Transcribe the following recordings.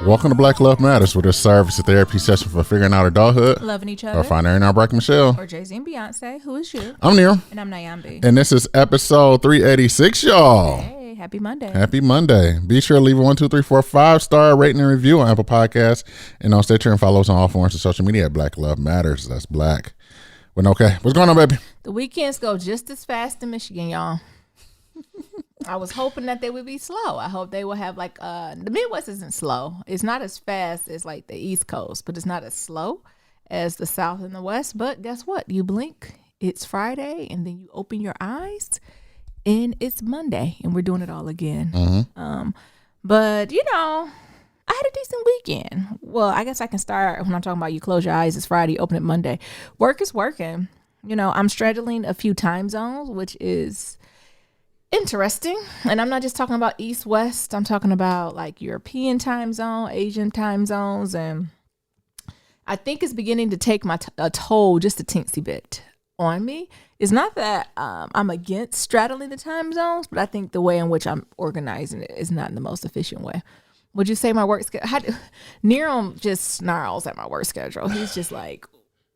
Welcome to Black Love Matters, where this service a therapy session for figuring out adulthood, loving each other, or finding our Brack Michelle, or Jay-Z and Beyonce. Who is you? I'm Neil, And I'm Nyambi. and this is episode 386, y'all. Hey, happy Monday. Happy Monday. Be sure to leave a 1, 2, 3, 4, 5-star rating and review on Apple Podcasts, and on Stitcher, and follow us on all forms of social media at Black Love Matters. That's Black. But okay, what's going on, baby? The weekends go just as fast in Michigan, y'all. I was hoping that they would be slow. I hope they will have the Midwest isn't slow. It's not as fast as like the East Coast, but it's not as slow as the South and the West. But guess what? You blink, it's Friday, and then you open your eyes, and it's Monday, and we're doing it all again. Mm-hmm. But you know, I had a decent weekend. Well, I guess I can start when I'm talking about you close your eyes, it's Friday, open it Monday. Work is working. You know, I'm straddling a few time zones, which is interesting. And I'm not just talking about East, West. I'm talking about like European time zone, Asian time zones. And I think it's beginning to take a toll just a teensy bit on me. It's not that I'm against straddling the time zones, but I think the way in which I'm organizing it is not in the most efficient way. Would you say my work schedule? Nero just snarls at my work schedule. He's just like,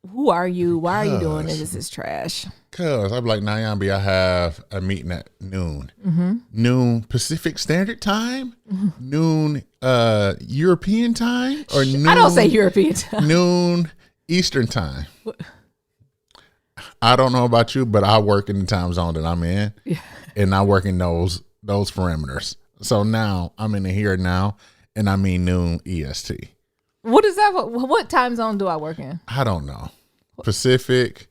who are you? Why are you doing this? This is trash. Because I'm like, Nyambi, I have a meeting at noon. Mm-hmm. Noon Pacific Standard Time? Mm-hmm. Noon European time? Or noon? I don't say European time. Noon Eastern time. What? I don't know about you, but I work in the time zone that I'm in. Yeah. And I work in those parameters. So now I'm in the here now, and I mean noon EST. What is that? What time zone do I work in? I don't know. Pacific,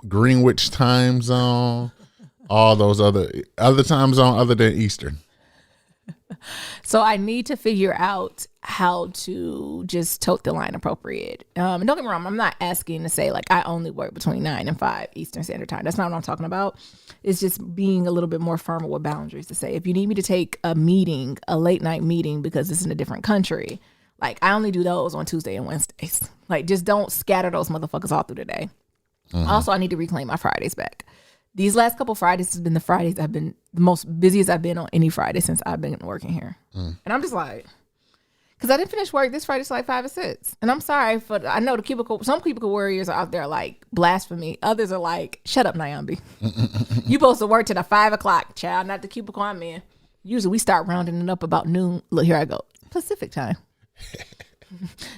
Greenwich time zone, all those other time zone other than Eastern. So I need to figure out how to just tote the line appropriate. And don't get me wrong, I'm not asking to say like I only work between 9 and 5 Eastern Standard Time. That's not what I'm talking about. It's just being a little bit more firm with boundaries to say if you need me to take a meeting, a late night meeting because it's in a different country, like I only do those on Tuesday and Wednesdays. Like just don't scatter those motherfuckers all through the day. Mm-hmm. Also, I need to reclaim my Fridays back. These last couple Fridays has been the Fridays I've been the most busiest I've been on any Friday since I've been working here. And I'm just like, because I didn't finish work this Friday till like 5 or 6. And I'm sorry I know some cubicle warriors are out there like blasphemy. Others are like, shut up, Nyambi. You supposed to work till the 5 o'clock, child, not the cubicle I'm in. Usually we start rounding it up about noon. Look, here I go. Pacific time.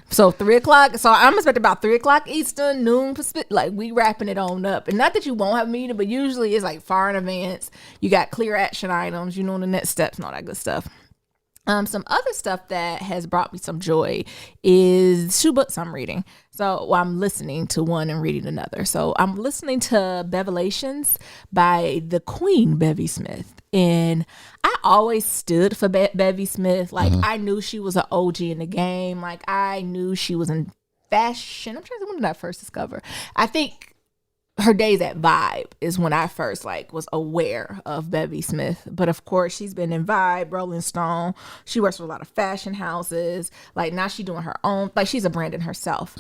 So 3 o'clock. So I'm expecting about 3 o'clock Eastern, noon Pacific. Like we wrapping it on up. And not that you won't have a meeting, but usually it's like far in advance. You got clear action items, you know, the next steps and all that good stuff. Some other stuff that has brought me some joy is 2 books I'm reading. So I'm listening to one and reading another. So I'm listening to Bevelations by the Queen, Bevy Smith. And I always stood for Bevy Smith. Like I knew she was an OG in the game. Like I knew she was in fashion. I'm trying to think when did I first discover. I think her days at Vibe is when I first like was aware of Bevy Smith. But of course she's been in Vibe, Rolling Stone. She works with a lot of fashion houses. Like now she's doing her own, like she's a brand in herself.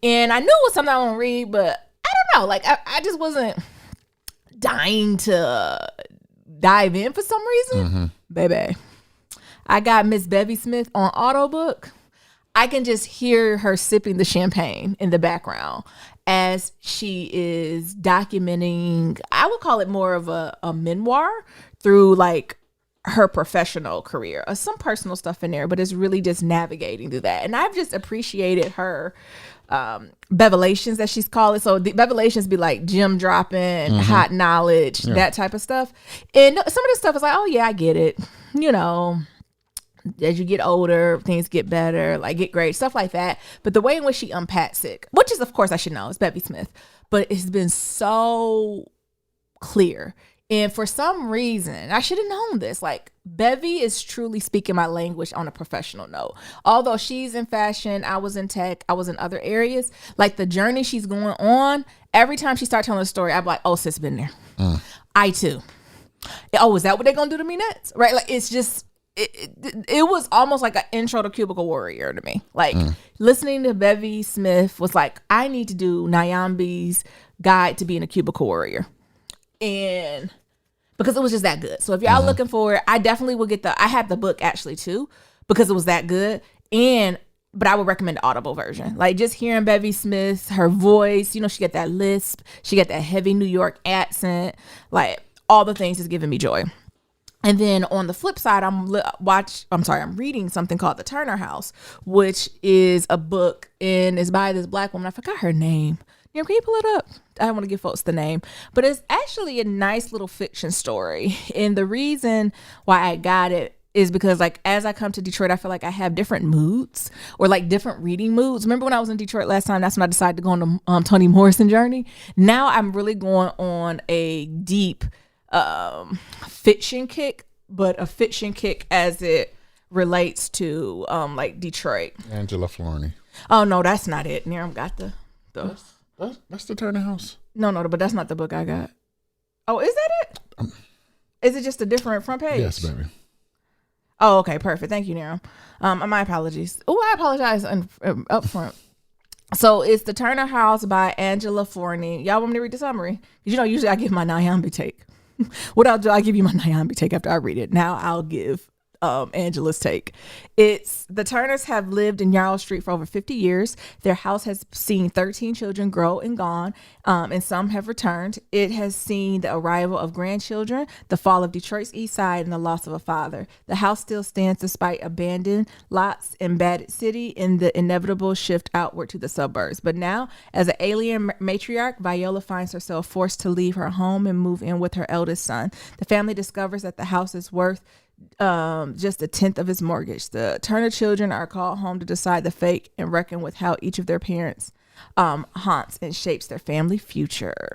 And I knew it was something I want to read, but I don't know. Like I just wasn't dying to dive in for some reason. Baby, I got Miss Bevy Smith on audiobook. I can just hear her sipping the champagne in the background as she is documenting, I would call it more of a memoir through like her professional career. Some personal stuff in there, but it's really just navigating through that. And I've just appreciated her Bevelations that she's called it. So the Bevelations be like gym dropping, hot knowledge, that type of stuff. And some of this stuff is like, oh yeah, I get it. You know, as you get older, things get better, like get great, stuff like that. But the way in which she unpacks it, which is, of course, I should know, it's Bevy Smith, but it's been so clear. And for some reason, I should have known this, like Bevy is truly speaking my language on a professional note. Although she's in fashion, I was in tech, I was in other areas, like the journey she's going on, every time she starts telling a story, I'm like, oh, sis, been there. I too. Oh, is that what they're going to do to me next? Right? Like, it's just, it was almost like an intro to Cubicle Warrior to me. Like listening to Bevy Smith was like, I need to do Nyambi's Guide to Being a Cubicle Warrior. And because it was just that good. So if y'all looking for it, I definitely will get I have the book actually too, because it was that good. But I would recommend the Audible version. Like just hearing Bevy Smith, her voice, you know, she got that lisp, she got that heavy New York accent, like all the things is giving me joy. And then on the flip side, I'm reading something called The Turner House, which is a book and it's by this Black woman. I forgot her name. Can you pull it up? I don't want to give folks the name, but it's actually a nice little fiction story. And the reason why I got it is because like as I come to Detroit, I feel like I have different moods or like different reading moods. Remember when I was in Detroit last time? That's when I decided to go on the Toni Morrison journey. Now I'm really going on a deep fiction kick, but a fiction kick as it relates to like Detroit. Angela Florney. Oh no, that's not it. Niram got the That's the Turner House. No, but that's not the book I got. Oh, is that it? Is it just a different front page? Yes, baby. Oh, okay, perfect. Thank you, Niram. My apologies. Oh, I apologize up front. So it's The Turner House by Angela Forney. Y'all want me to read the summary? Because you know, usually I give my Nyambi take. What I'll do, I give you my Nyambi take after I read it. Now I'll give Angela's take. It's the Turners have lived in Yarrow Street for over 50 years. Their house has seen 13 children grow and gone, and some have returned. It has seen the arrival of grandchildren, the fall of Detroit's east side, and the loss of a father. The house still stands despite abandoned lots in Battered City and the inevitable shift outward to the suburbs. But now, as an alien matriarch, Viola finds herself forced to leave her home and move in with her eldest son. The family discovers that the house is worth just a tenth of his mortgage. The Turner children are called home to decide the fate and reckon with how each of their parents haunts and shapes their family future.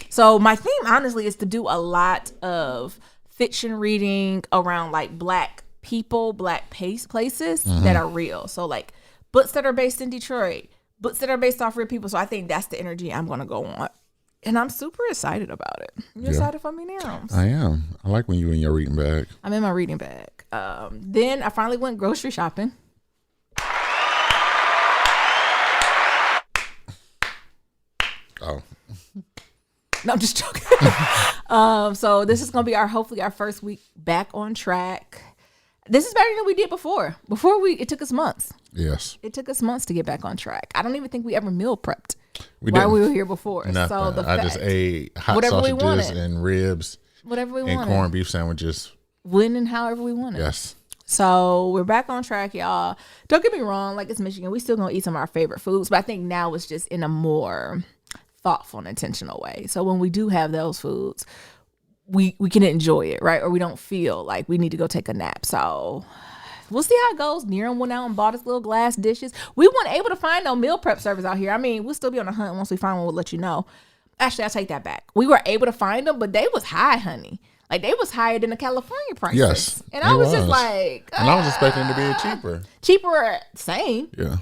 So my theme honestly is to do a lot of fiction reading around like Black people, Black places that are real. So like books that are based in Detroit, books that are based off real people. So I think that's the energy I'm going to go on. And I'm super excited about it. You excited for me now? I am. I like when you in your reading bag. I'm in my reading bag. Then I finally went grocery shopping. Oh. No, I'm just joking. So this is going to be hopefully our first week back on track. This is better than we did before. It took us months. Yes. It took us months to get back on track. I don't even think we ever meal prepped. While we were here before. Nothing. So I just ate hot sausages and ribs. Whatever we wanted. And corned beef sandwiches. When and however we wanted. Yes. So we're back on track, y'all. Don't get me wrong. Like it's Michigan. We still going to eat some of our favorite foods. But I think now it's just in a more thoughtful and intentional way. So when we do have those foods, we can enjoy it, right? Or we don't feel like we need to go take a nap. So we'll see how it goes. Niram went out and bought his little glass dishes. We weren't able to find no meal prep service out here. I mean, we'll still be on the hunt. Once we find one, we'll let you know. Actually, I'll take that back. We were able to find them, but they was high, honey. Like, they was higher than the California prices. Yes. And I was just like... and I was expecting to be cheaper. Cheaper, same. Yeah.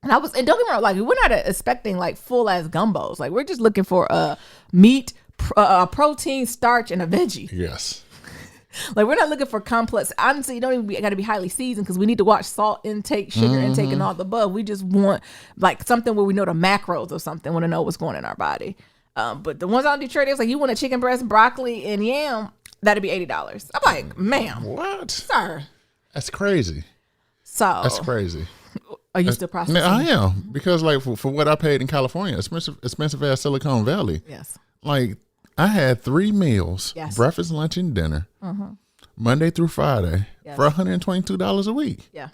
And don't get me wrong, like, we're not expecting, like, full-ass gumbos. Like, we're just looking for meat, protein, starch, and a veggie. Yes. Like, we're not looking for complex. Honestly, you don't even got to be highly seasoned because we need to watch salt intake, sugar intake, and all the above. We just want, like, something where we know the macros or something, want to know what's going in our body. But the ones out in Detroit, it was like, you want a chicken breast, broccoli, and yam, that'd be $80. I'm like, ma'am. What? Sir. That's crazy. So. That's crazy. Are you still processing? I am. Because, like, for what I paid in California, expensive as Silicon Valley. Yes. Like, I had 3 meals, breakfast, lunch, and dinner, Monday through Friday, for $122 a week. Yeah.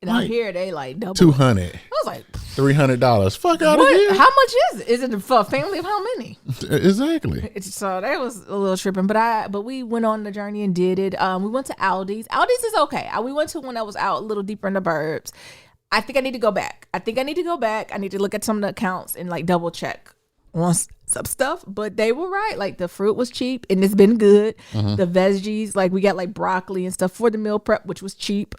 And out here, they like double. $200. I was like, $300. Fuck out of here. How much is it? Is it for a family of how many? Exactly. So that was a little tripping, but we went on the journey and did it. We went to Aldi's. Aldi's is okay. We went to one that was out a little deeper in the burbs. I think I need to go back. I need to look at some of the accounts and like double check on some stuff, but they were right. Like the fruit was cheap and it's been good. The veggies, like we got like broccoli and stuff for the meal prep, which was cheap.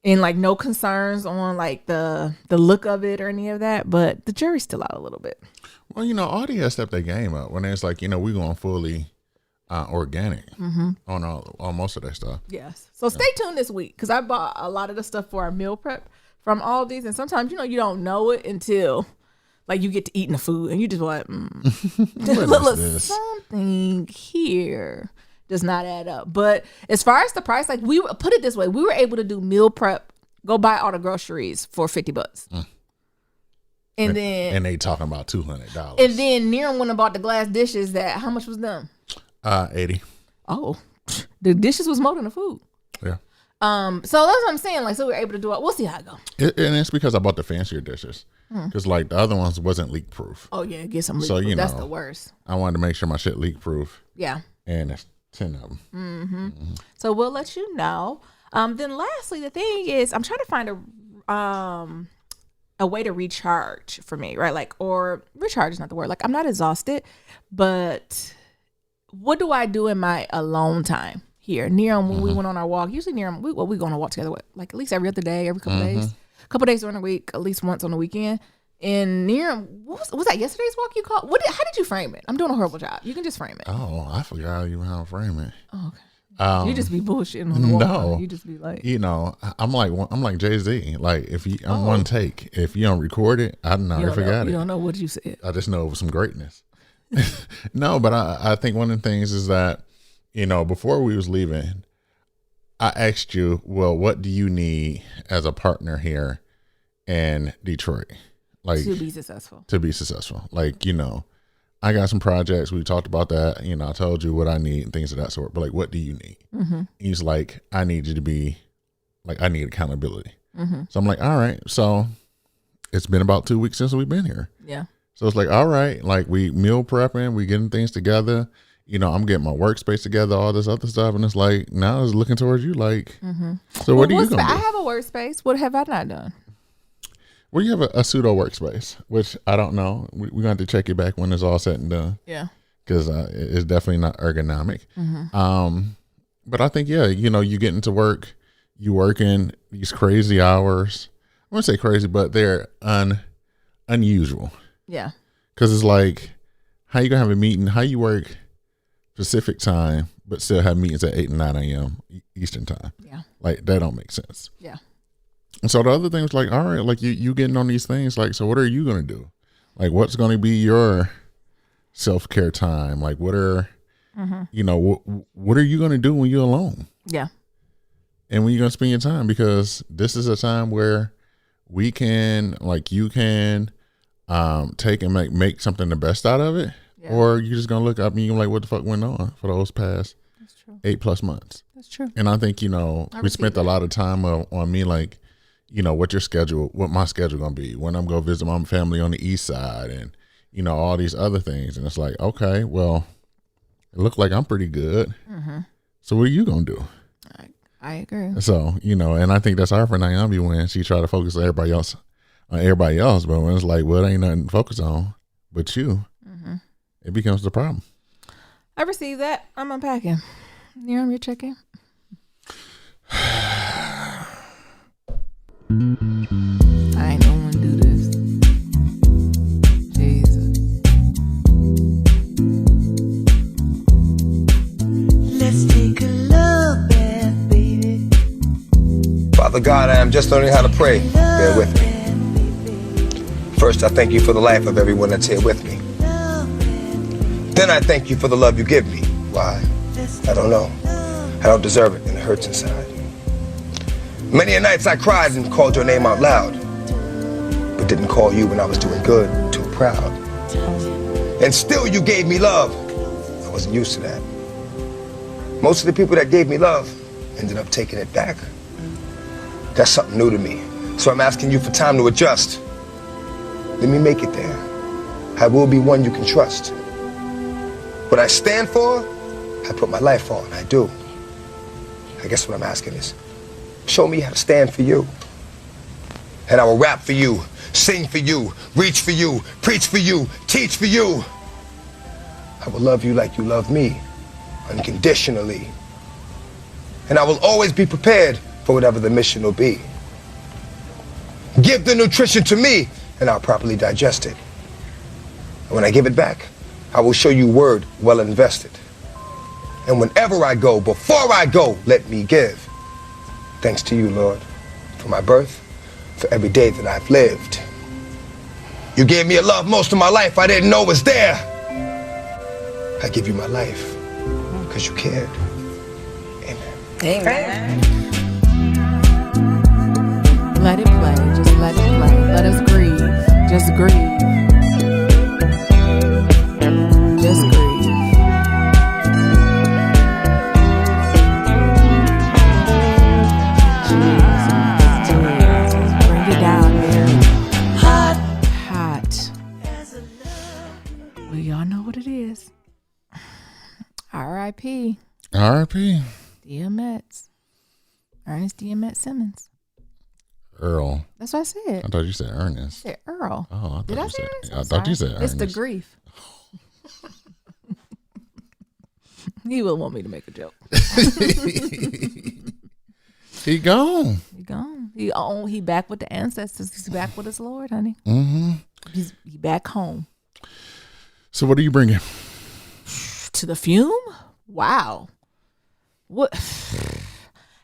And like no concerns on like the look of it or any of that, but the jury's still out a little bit. Well, Aldi has stepped their game up when it's like, we're going fully organic on most of that stuff. Yes. So stay tuned this week because I bought a lot of the stuff for our meal prep from Aldi's, and sometimes you don't know it until like you get to eating the food and you just like, look, something here does not add up. But as far as the price, like we put it this way, we were able to do meal prep Go buy all the groceries for $50. And then and they talking about $200. And then Niram went and bought the glass dishes that how much was them? 80. Oh, the dishes was more than the food. Yeah. So that's what I'm saying. Like, so we're able to do it. We'll see how it go. And it's because I bought the fancier dishes. Because like the other ones wasn't leak proof. Oh yeah, get some leak So, proof. you That's know, the worst. I wanted to make sure my shit leak proof. Yeah. And there's 10 of them. So we'll let you know. Then lastly, the thing is, I'm trying to find a way to recharge for me, right? Like, or recharge is not the word. Like, I'm not exhausted, but what do I do in my alone time here? Niram, when we went on our walk, usually Niram, we go on a walk together, like at least every other day, every couple days, a couple days during the week, at least once on the weekend. And Niram, was that yesterday's walk you called? How did you frame it? I'm doing a horrible job. You can just frame it. Oh, I forgot even how to frame it. Oh, okay. You just be bullshitting on the walk. No. You just be like, You know, I'm like Jay-Z. Like if you, I'm one take. If you don't record it, I never forgot it. You don't know what you said. I just know it was some greatness. No, but I think one of the things is that, you know, before we was leaving, I asked you, well, what do you need as a partner here in Detroit? Like To be successful. Like, you know, I got some projects. We talked about that. You know, I told you what I need and things of that sort. But like, what do you need? He's like, I need you to be like, I need accountability. So I'm like, all right. So it's been about 2 weeks since we've been here. Yeah. So it's like, all right, like we meal prepping, we getting things together. You know, I'm getting my workspace together, all this other stuff. And it's like, now it's looking towards you. Like, so what are you going to do? I have a workspace. What have I not done? Well, you have a pseudo workspace, which I don't know. We're going to have to check it back when it's all said and done. Yeah. Because it's definitely not ergonomic. But I think, yeah, you know, you get into work, you working these crazy hours. I wouldn't say crazy, but they're unusual. Yeah. Because it's like, how you going to have a meeting? How you work Pacific time, but still have meetings at 8 and 9 a.m. Eastern time? Yeah. Like, that don't make sense. Yeah. And so the other thing was like, all right, like you getting on these things, like, so what are you going to do? Like, what's going to be your self-care time? Like, what are, you know, what are you going to do when you're alone? Yeah. And when you're going to spend your time? Because this is a time where we can, like, you can take and make something the best out of it. Yeah. Or you're just going to look up and you're like, what the fuck went on for those past 8+ months? That's true. And I think, you know, we spent a lot of time on me, like, you know, what my schedule going to be, when I'm going to visit my family on the east side and, you know, all these other things. And it's like, okay, well, it looked like I'm pretty good. So what are you going to do? I agree. So, you know, and I think that's hard for Naomi when she try to focus on everybody else. But when it's like, well, it ain't nothing to focus on but you, it becomes the problem. I received that. I'm unpacking. Niram, you're checking? I ain't gonna do this. Jesus. Let's take a look back, baby. Father God, I am just learning how to pray. Bear with me. First, I thank you for the life of everyone that's here with me. Then I thank you for the love you give me. Why? I don't know. I don't deserve it, and it hurts inside. Many a nights I cried and called your name out loud, but didn't call you when I was doing good, too proud. And still you gave me love. I wasn't used to that. Most of the people that gave me love ended up taking it back. That's something new to me. So I'm asking you for time to adjust. Let me make it there. I will be one you can trust. What I stand for, I put my life on, I do. I guess what I'm asking is, show me how to stand for you. And I will rap for you, sing for you, reach for you, preach for you, teach for you. I will love you like you love me, unconditionally. And I will always be prepared for whatever the mission will be. Give the nutrition to me, and I'll properly digest it. And when I give it back, I will show you word well invested. And whenever I go, before I go, let me give. Thanks to you, Lord, for my birth, for every day that I've lived. You gave me a love most of my life I didn't know was there. I give you my life because you cared. Amen. Amen. let it play. Just let it play. Let us grieve. Just grieve. Just grieve. Jesus. Bring it down there. Hot. Well, y'all know what it is. R.I.P. R.I.P. DMX. Ernest DMX Simmons. Earl. That's what I said. I thought you said Ernest. I said Earl. Oh, I thought Did I you say said. Ernest? I thought you said It's Ernest. the grief. He will want me to make a joke. He gone. He gone. He back with the ancestors. He's back with his Lord, honey. Mm-hmm. He back home. So what are you bringing? To the fume? Wow. What?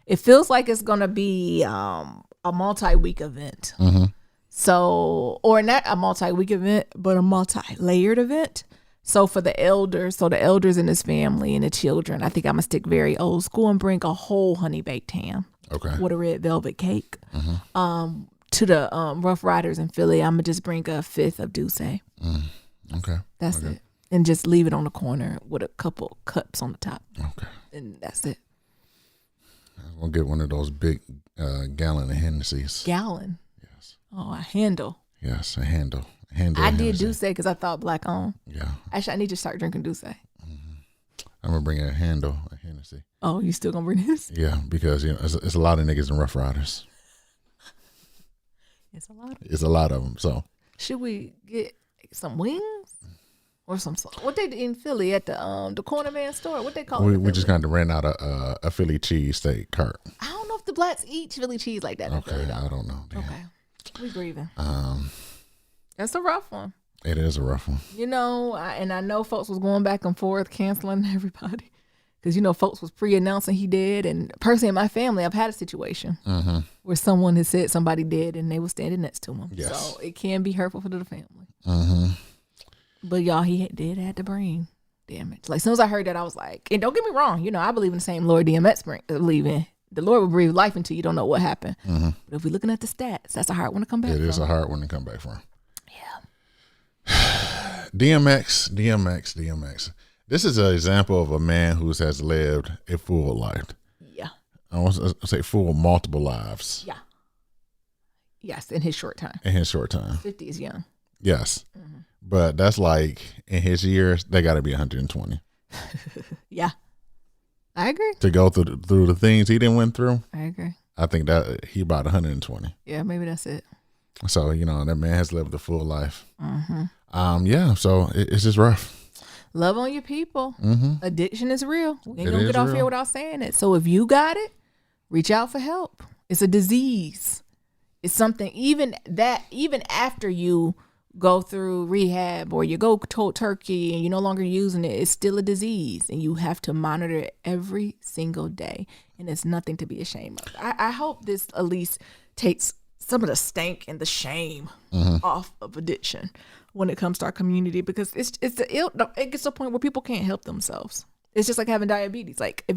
It feels like it's gonna be a multi-week event. Mm-hmm. So, or not a multi-week event, but a multi-layered event. So for the elders in his family and the children, I think I'm gonna stick very old school and bring a whole honey baked ham. Okay. With a red velvet cake. Mm-hmm. To the Rough Riders in Philly, I'm gonna just bring a fifth of Douce. Okay. That's it. And just leave it on the corner with a couple cups on the top. Okay. And that's it. I'm gonna get one of those big gallon of Hennessy's. Gallon. Yes. Oh, a handle. Yes, a handle. A handle. I of did Hennessy. Douce because I thought black on. Yeah. Actually, I need to start drinking Douce. I'm gonna bring a handle of Hennessy. Oh, you still gonna bring this? Yeah, because it's a lot of niggas and Rough Riders. It's a lot. It's a lot of them. So Should we get some wings or some? What they in Philly at the corner man store? What they call it? we just kind of ran out of a Philly cheesesteak cart. I don't know if the blacks eat Philly cheese like that. In Philly, Okay, though. I don't know. Damn. Okay, we grieving. Um, That's a rough one. it is a rough one. You know, I know folks was going back and forth canceling everybody because, you know, folks was pre-announcing he did. And personally in my family, I've had a situation where someone has said somebody did and they were standing next to him. Yes. So it can be hurtful for the family. Mm-hmm. But y'all, he did have to bring damage. Like, as soon as I heard that, I was like, and don't get me wrong, you know, I believe in the same Lord DMX believe in. The Lord will breathe life into you. Don't know what happened. But if we're looking at the stats, that's a hard one to come back It from. is a hard one to come back from. Yeah. DMX. This is an example of a man who has lived a full life. Yeah. I want to say full multiple lives Yeah. Yes, in his short time. in his short time. 50 is young. Yes. But that's like in his years, they got to be 120 Yeah. I agree. to go through the things he didn't went through. I agree. I think that he about 120. Yeah, maybe that's it. So, you know, that man has lived a full life. Yeah. So it's just rough. Love on your people. Addiction is real. We ain't It gonna is get off real. here without saying it. So if you got it, reach out for help. It's a disease. It's something even after you go through rehab or you go cold turkey and you're no longer using it, it's still a disease and you have to monitor it every single day. And it's nothing to be ashamed of. I hope this at least takes some of the stank and the shame off of addiction when it comes to our community, because it gets to a point where people can't help themselves. It's just like having diabetes. Like if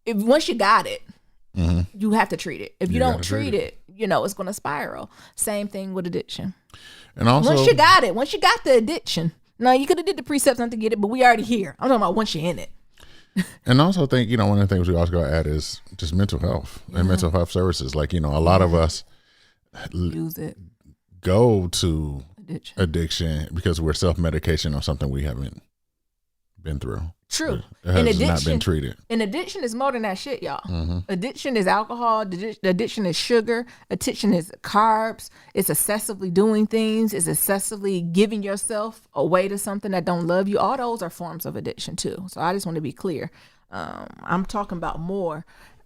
once you got it, you have to treat it. If you don't treat it, you know, it's going to spiral. Same thing with addiction. And also, Once you got the addiction, now you could have did the precepts not to get it, but we already here. I'm talking about once you're in it. and also think, you know, one of the things we also got to add is just mental health and mental health services. Like, you know, a lot of us Use it. go to Addiction. addiction because we're self-medication on something we haven't been through. True. It has not been treated. And addiction is more than that shit, y'all. Addiction is alcohol. Addiction is sugar. Addiction is carbs. It's excessively doing things. It's excessively giving yourself away to something that don't love you. All those are forms of addiction too. So I just want to be clear. I'm talking about more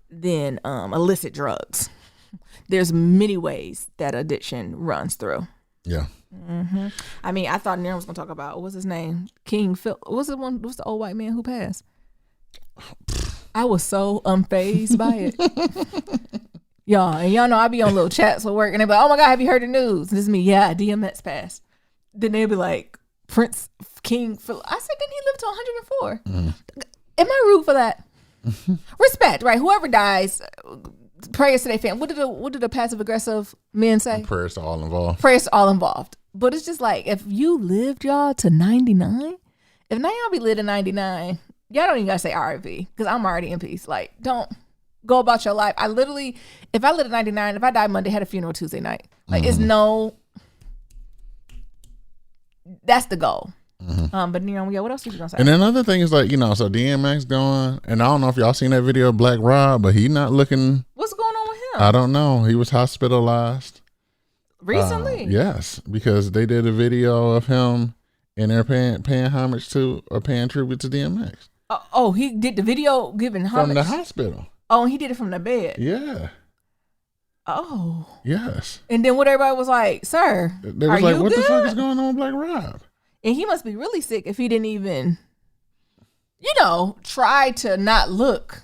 than illicit drugs. There's many ways that addiction runs through. Yeah. I mean, I thought Nero was gonna talk about what's his name, King Phil. What's the old white man who passed? I was so unfazed by it, y'all know I be on little chats with work, and they be like, "Oh my God, have you heard the news?" This is me, yeah, DMX passed. Then they be like, Prince King Phil. I said, didn't he live to 104? Am I rude for that? Respect, right? Whoever dies, prayers to their family. What did the passive aggressive men say? Prayers to all involved. Prayers to all involved. But it's just like, if you lived y'all to 99, if now y'all be lit to 99, y'all don't even gotta say RIP, because I'm already in peace. Like, don't go about your life. I literally, if I lived at 99, if I died Monday, had a funeral Tuesday night. Like, it's no, that's the goal. But Neon, yeah, what else was you gonna say? And another thing is like, so DMX going, and I don't know if y'all seen that video of Black Rob, but he not looking. What's going on with him? I don't know. He was hospitalized Recently? Yes, because they did a video of him and they're paying homage to or paying tribute to DMX He did the video giving homage from the hospital. Oh, and he did it from the bed. Yeah. Oh. Yes. And then what everybody was like, sir, they was are like, you what good? the fuck is going on with Black Rob? And he must be really sick if he didn't even, try to not look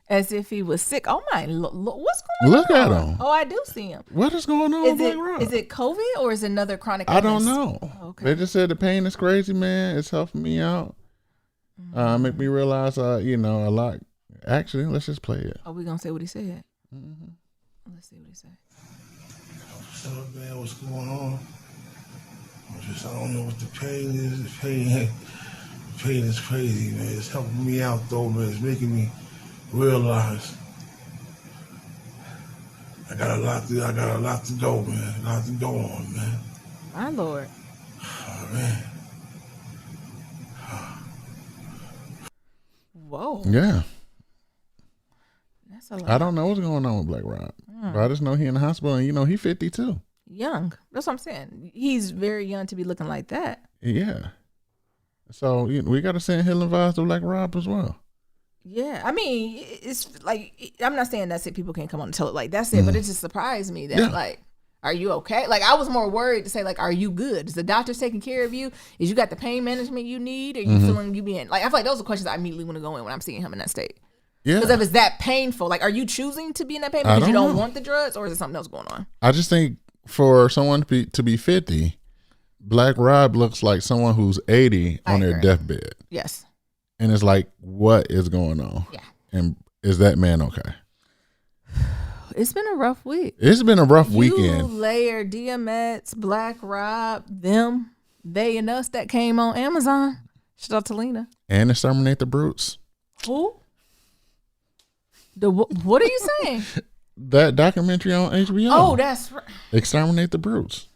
as if he was sick. Oh my, what's going on? Look at him. Oh, I do see him. What is going on with Black Rob? Is it COVID or is it another chronic I don't illness? know. Okay. They just said the pain is crazy, man. It's helping me out. Make me realize, a lot. Actually, let's just play it. Are we going to say what he said? Let's see what he said. So man, what's going on? I don't know what the pain is. The pain is crazy, man. It's helping me out though, man. It's making me realize I got a lot to go, man. A lot to go on, man. My Lord. Oh, man. Whoa. Yeah. That's a lot. I don't know what's going on with Black Rob. But I just know he in the hospital and he 52. Young. That's what I'm saying. He's very young to be looking like that. Yeah. So we got to send healing vibes to Black Rob as well. Yeah. I mean, it's like, I'm not saying that's it. People can't come on and tell it like that's it, but it just surprised me that like, are you okay? Like, I was more worried to say like, are you good? Is the doctor taking care of you? Is you got the pain management you need? Are you feeling you being like, I feel like those are questions I immediately want to go in when I'm seeing him in that state. Yeah. Because if it's that painful, like, are you choosing to be in that pain because you don't want the drugs, or is it something else going on? I just think for someone to be 50, Black Rob looks like someone who's 80 on their deathbed. Yes. And it's like, what is going on? Yeah. And is that man okay? It's been a rough week. It's been a rough You weekend. layer DMX, Black Rob, them, they and us that came on Amazon. Shout out to Lena. And Exterminate the Brutes. Who? What are you saying? That documentary on HBO. Oh, that's right. Exterminate the Brutes.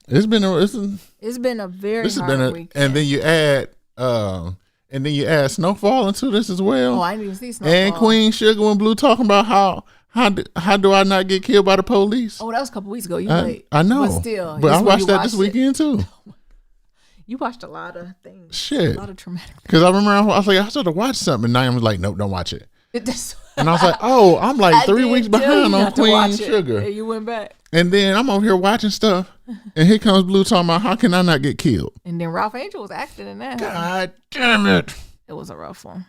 It's been a very hard weekend. and then you add Snowfall into this as well. Oh, I didn't even see Snowfall. And Queen Sugar and Blue talking about how do I not get killed by the police? Oh, that was a couple weeks ago. You late. I know. But still. But I it's when watched you that this it. weekend too. You watched a lot of things. Shit. A lot of traumatic things. Because I remember I was like, I should have watched something. And Naomi was like, nope, don't watch it. And I was like, oh, I'm like 3 weeks behind on Queen it. Sugar. And you went back. And then I'm over here watching stuff. And here comes Blue talking about, how can I not get killed? And then Ralph Angel was acting in that. God damn it. It was a rough one.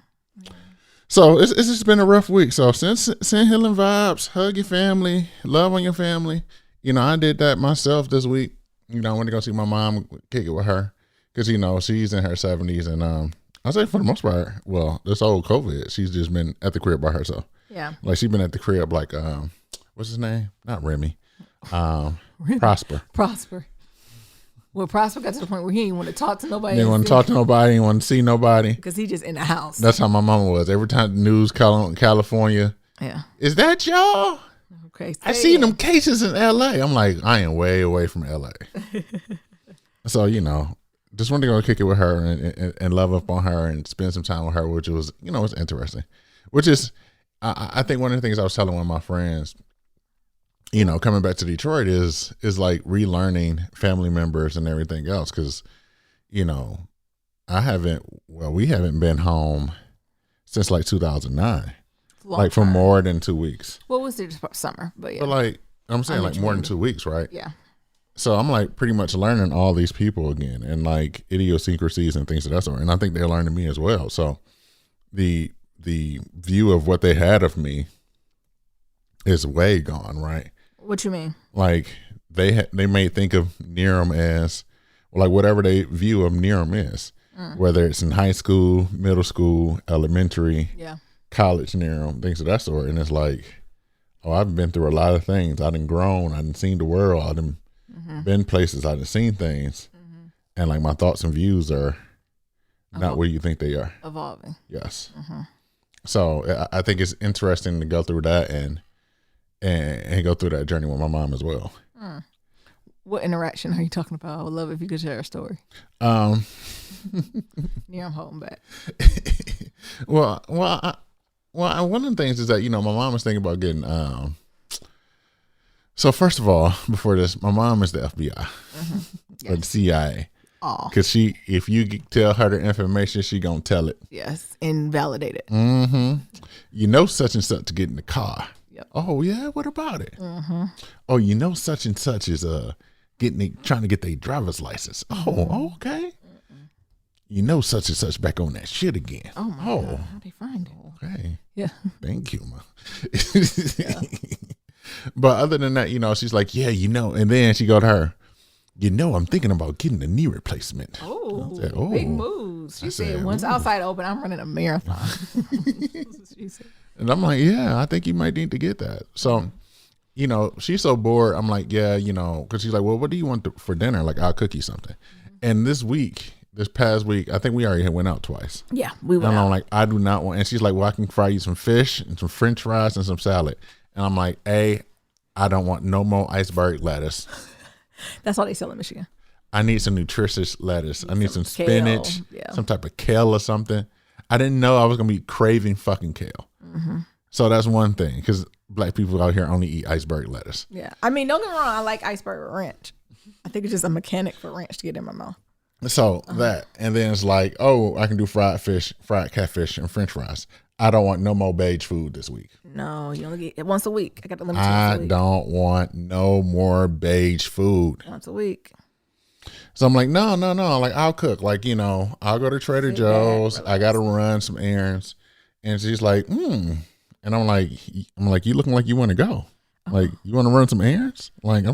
So it's just been a rough week. So send healing vibes, hug your family, love on your family. I did that myself this week. I went to go see my mom, kick it with her. Because, she's in her 70s. And I say for the most part, well, this old COVID, she's just been at the crib by herself. Yeah. Like she's been at the crib like, what's his name? Not Remy. Prosper. Well, Prosper got to the point where he didn't want to talk to nobody. He didn't want to talk to nobody. He didn't want to see nobody. Because he just in the house. That's how my mama was. Every time the news call California. Yeah. Is that y'all? Okay. I seen them cases in LA. I'm like, I am way away from LA. So, just wanted to go kick it with her and love up on her and spend some time with her, which was, was interesting. Which is, I think one of the things I was telling one of my friends, coming back to Detroit is like relearning family members and everything else. Cause, we haven't been home since like 2009, like for more than 2 weeks. What was it? Summer, but yeah. But like, I'm saying like more than 2 weeks, right? Yeah. So I'm like pretty much learning all these people again and like idiosyncrasies and things of that sort. And I think they're learning me as well. So the view of what they had of me is way gone, right? What you mean? Like they may think of Nerum as like whatever they view of Nerum is, whether it's in high school, middle school, elementary. Yeah. college near them, things of that sort. And it's like, oh, I've been through a lot of things. I done grown. I done seen the world. I done been places. I done seen things. And like my thoughts and views are not where you think they are. Evolving. Yes. So I think it's interesting to go through that and go through that journey with my mom as well. What interaction are you talking about? I would love if you could share a story. Near, I'm holding back. Well, one of the things is that, you know, my mom was thinking about getting, so first of all, before this, my mom is the FBI or the CIA. Oh, Because if you tell her the information, she gonna tell it. yes, and validate it. You know such and such to get in the car. Yep. Oh yeah, what about it? Oh, you know such and such is trying to get their driver's license. Oh, okay. You know such and such back on that shit again. Oh my God, how'd they find it? Okay. Yeah. Thank you, ma. But other than that, you know, she's like, yeah, you know, and then she go to her, you know, I'm thinking about getting a knee replacement. Oh, I said, oh. big moves. She I said, said, once ooh. outside open, I'm running a marathon. That's what she said. And I'm like, yeah, I think you might need to get that. So, you know, she's so bored. I'm like, yeah, you know, because she's like, well, what do you want for dinner? Like, I'll cook you something. And this past week, I think we already went out twice. Yeah, we went And I'm out. like, I do not want. And she's like, well, I can fry you some fish and some French fries and some salad. And I'm like, I don't want no more iceberg lettuce. That's all they sell in Michigan. I need some nutritious lettuce. I need some kale, spinach, yeah. some type of kale or something. I didn't know I was gonna be craving fucking kale. So that's one thing, because black people out here only eat iceberg lettuce. Yeah. I mean, don't get me wrong. I like iceberg ranch. I think it's just a mechanic for ranch to get in my mouth. So that, and then it's like, oh, I can do fried fish, fried catfish, and French fries. I don't want no more beige food this week. No, you only get it once a week. I got the limit I once a week. don't want no more beige food. Once a week. So I'm like, no. Like, I'll cook. Like, you know, I'll go to Trader Joe's. I got to run some errands. And she's like, And I'm like, you looking like you want to go. Like, you want to run some errands? Like,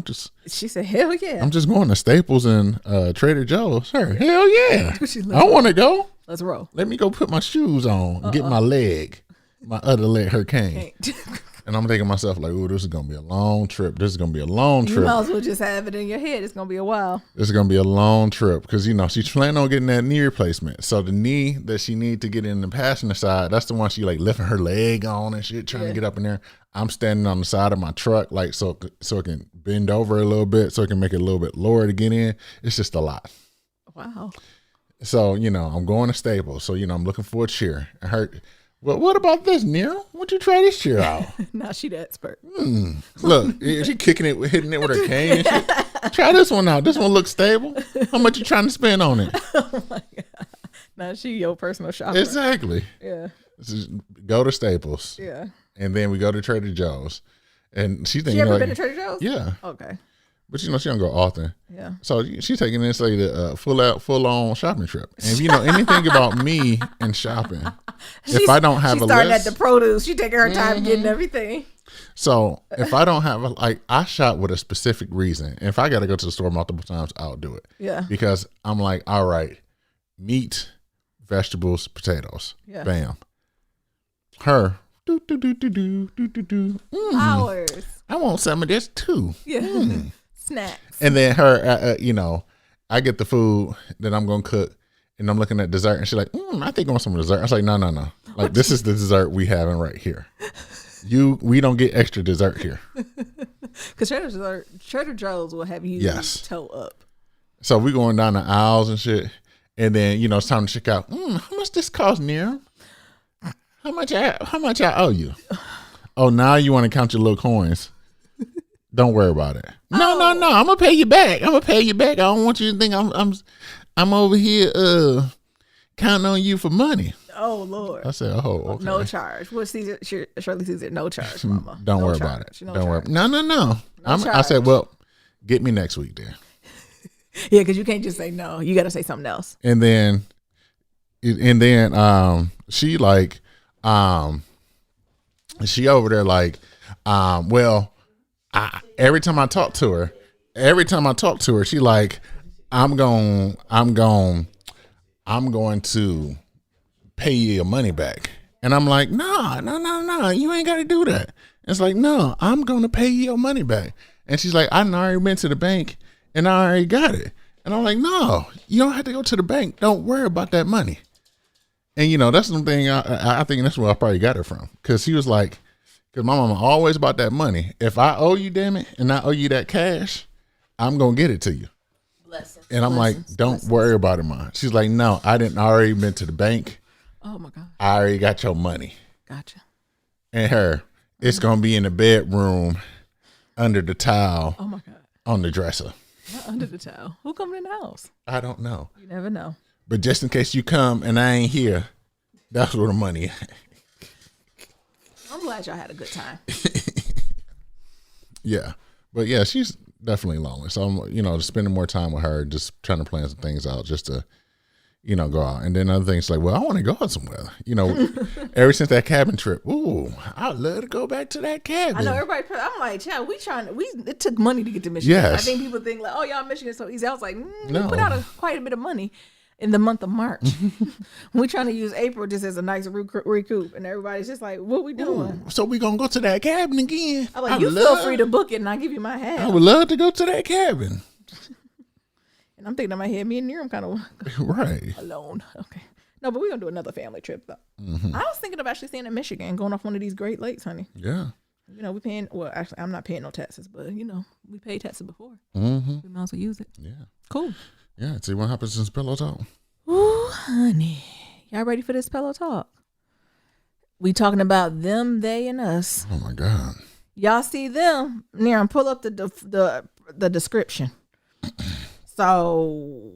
She said, hell yeah. I'm just going to Staples and Trader Joe's. Sir, hell yeah. She I want to go. Let's roll. Let me go put my shoes on and get my other leg hurricane. And I'm thinking to myself, like, ooh, this is going to be a long trip. You might trip. as well just have it in your head. It's going to be a while. This is going to be a long trip because, you know, she's planning on getting that knee replacement. So the knee that she need to get in the passenger side, that's the one she like lifting her leg on and shit, trying to get up in there. I'm standing on the side of my truck, like, so it can bend over a little bit, so it can make it a little bit lower to get in. It's just a lot. Wow. So, you know, I'm going to Staples. So, you know, I'm looking for a chair. I heard, well, what about this, Nero? Why don't you try this chair out? Now she the expert. Look, she kicking it, hitting it with her cane and shit. Try this one out. This one looks stable. How much you trying to spend on it? Oh my God. Now she your personal shopper. Exactly. Yeah. Just go to Staples. Yeah. And then we go to Trader Joe's. And she's thinking, You ever like, been to Trader Joe's? yeah. Okay. But, you know, she don't go often. Yeah. So she's taking this like the full on shopping trip. And if you know anything about me and shopping, if I don't have She's a starting list, at the produce. She taking her time getting everything. so if I don't have I shop with a specific reason. If I got to go to the store multiple times, I'll do it. Yeah. Because I'm like, all right, meat, vegetables, potatoes, Yeah. bam. Her, do. Hours. I want some of this too. Yeah. Snacks. And then her, you know, I get the food that I'm gonna cook, and I'm looking at dessert, and she's like, I think I want some dessert. I was like, no. Like, this is the dessert we having right here. We don't get extra dessert here. Because Trader Joe's will have you Yes. toe up. So we going down the aisles and shit, and then, you know, it's time to check out. How much this cost, Nero? How much I owe you? Oh, now you want to count your little coins? Don't worry about it. No. I'm gonna pay you back. I don't want you to think I'm over here counting on you for money. Oh Lord. I said, oh, okay. No charge. Well, Shirley Caesar, no charge, mama. Don't No worry charge. about it. No Don't worry. charge. No. I charge. said, well, get me next week then. Yeah, because you can't just say no. You got to say something else. And then she like she over there like well, every time I talk to her, she like, I'm going to pay you your money back. And I'm like, no, you ain't got to do that. It's like, no, I'm going to pay you your money back. And she's like, I done already went to the bank and I already got it. And I'm like, no, you don't have to go to the bank. Don't worry about that money. And, you know, that's something I think that's where I probably got it from. Because he was like, because my mama always about that money. If I owe you, damn it, and I owe you that cash, I'm going to get it to you. Blessings. And I'm like, don't worry about it, Mom. She's like, no, I didn't already been to the bank. Oh, my God. I already got your money. Gotcha. And her, it's going to be in the bedroom under the towel. Oh, my God. On the dresser. Not under the towel. Who coming in the house? I don't know. You never know. But just in case you come and I ain't here, that's where the money is. I'm glad y'all had a good time. Yeah. But yeah, she's definitely lonely. So I'm, you know, spending more time with her, just trying to plan some things out just to, you know, go out. And then other things like, well, I want to go out somewhere. You know, ever since that cabin trip, ooh, I'd love to go back to that cabin. I know everybody. I'm like, child, it took money to get to Michigan. Yes. I think people think like, oh, y'all Michigan is so easy. I was like, No. we put out quite a bit of money in the month of March. We're trying to use April just as a nice recoup, and everybody's just like, what we doing? Ooh, so we gonna go to that cabin again? I'm like, feel free to book it, and I'll give you my half. I would love to go to that cabin. And I'm thinking in my head, me and Near, I'm kind of Right. alone. Okay. No, but we're going to do another family trip, though. I was thinking of actually staying in Michigan, going off one of these Great Lakes, honey. Yeah. You know, actually, I'm not paying no taxes, but, you know, we paid taxes before. Mm-hmm. We might as well use it. Yeah. Cool. Yeah. See what happens since Pillow Talk. Ooh, honey. Y'all ready for this pillow talk? We talking about them, they, and us. Oh my God. Y'all see them? Near, pull up the description. So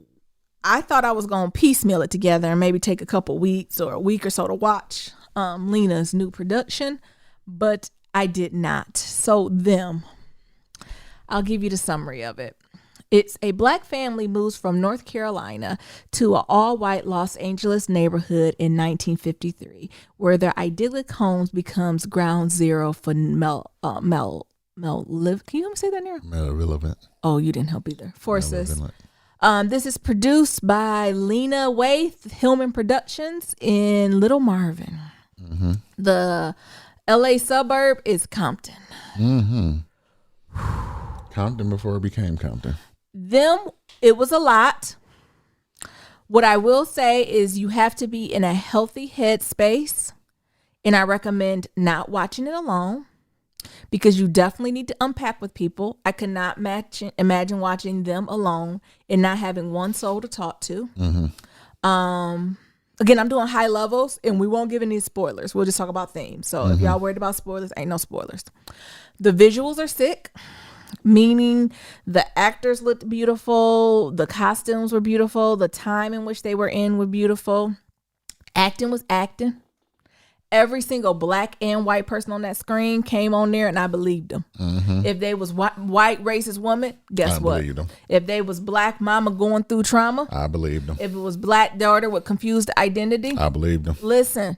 I thought I was going to piecemeal it together and maybe take a couple weeks or a week or so to watch Lena's new production, but I did not. So them. I'll give you the summary of it. It's a black family moves from North Carolina to an all-white Los Angeles neighborhood in 1953, where their idyllic homes becomes ground zero for can you help me say that near? Relevant. Oh, you didn't help either. Forces. Relevant. This is produced by Lena Waithe, Hillman Productions in Little Marvin. Mm-hmm. The LA suburb is Compton. Mm-hmm. Compton before it became Compton. It was a lot. What I will say is you have to be in a healthy headspace, and I recommend not watching it alone because you definitely need to unpack with people. I could not imagine watching them alone and not having one soul to talk to. Mm-hmm. Again, I'm doing high levels, and we won't give any spoilers. We'll just talk about themes. So if y'all worried about spoilers, ain't no spoilers. The visuals are sick. Meaning the actors looked beautiful, the costumes were beautiful, the time in which they were in were beautiful. Acting was acting. Every single black and white person on that screen came on there, and I believed them. Mm-hmm. If they was white racist woman, guess what? Believed them. If they was black mama going through trauma, I believed them. if it was black daughter with confused identity, I believed them. listen,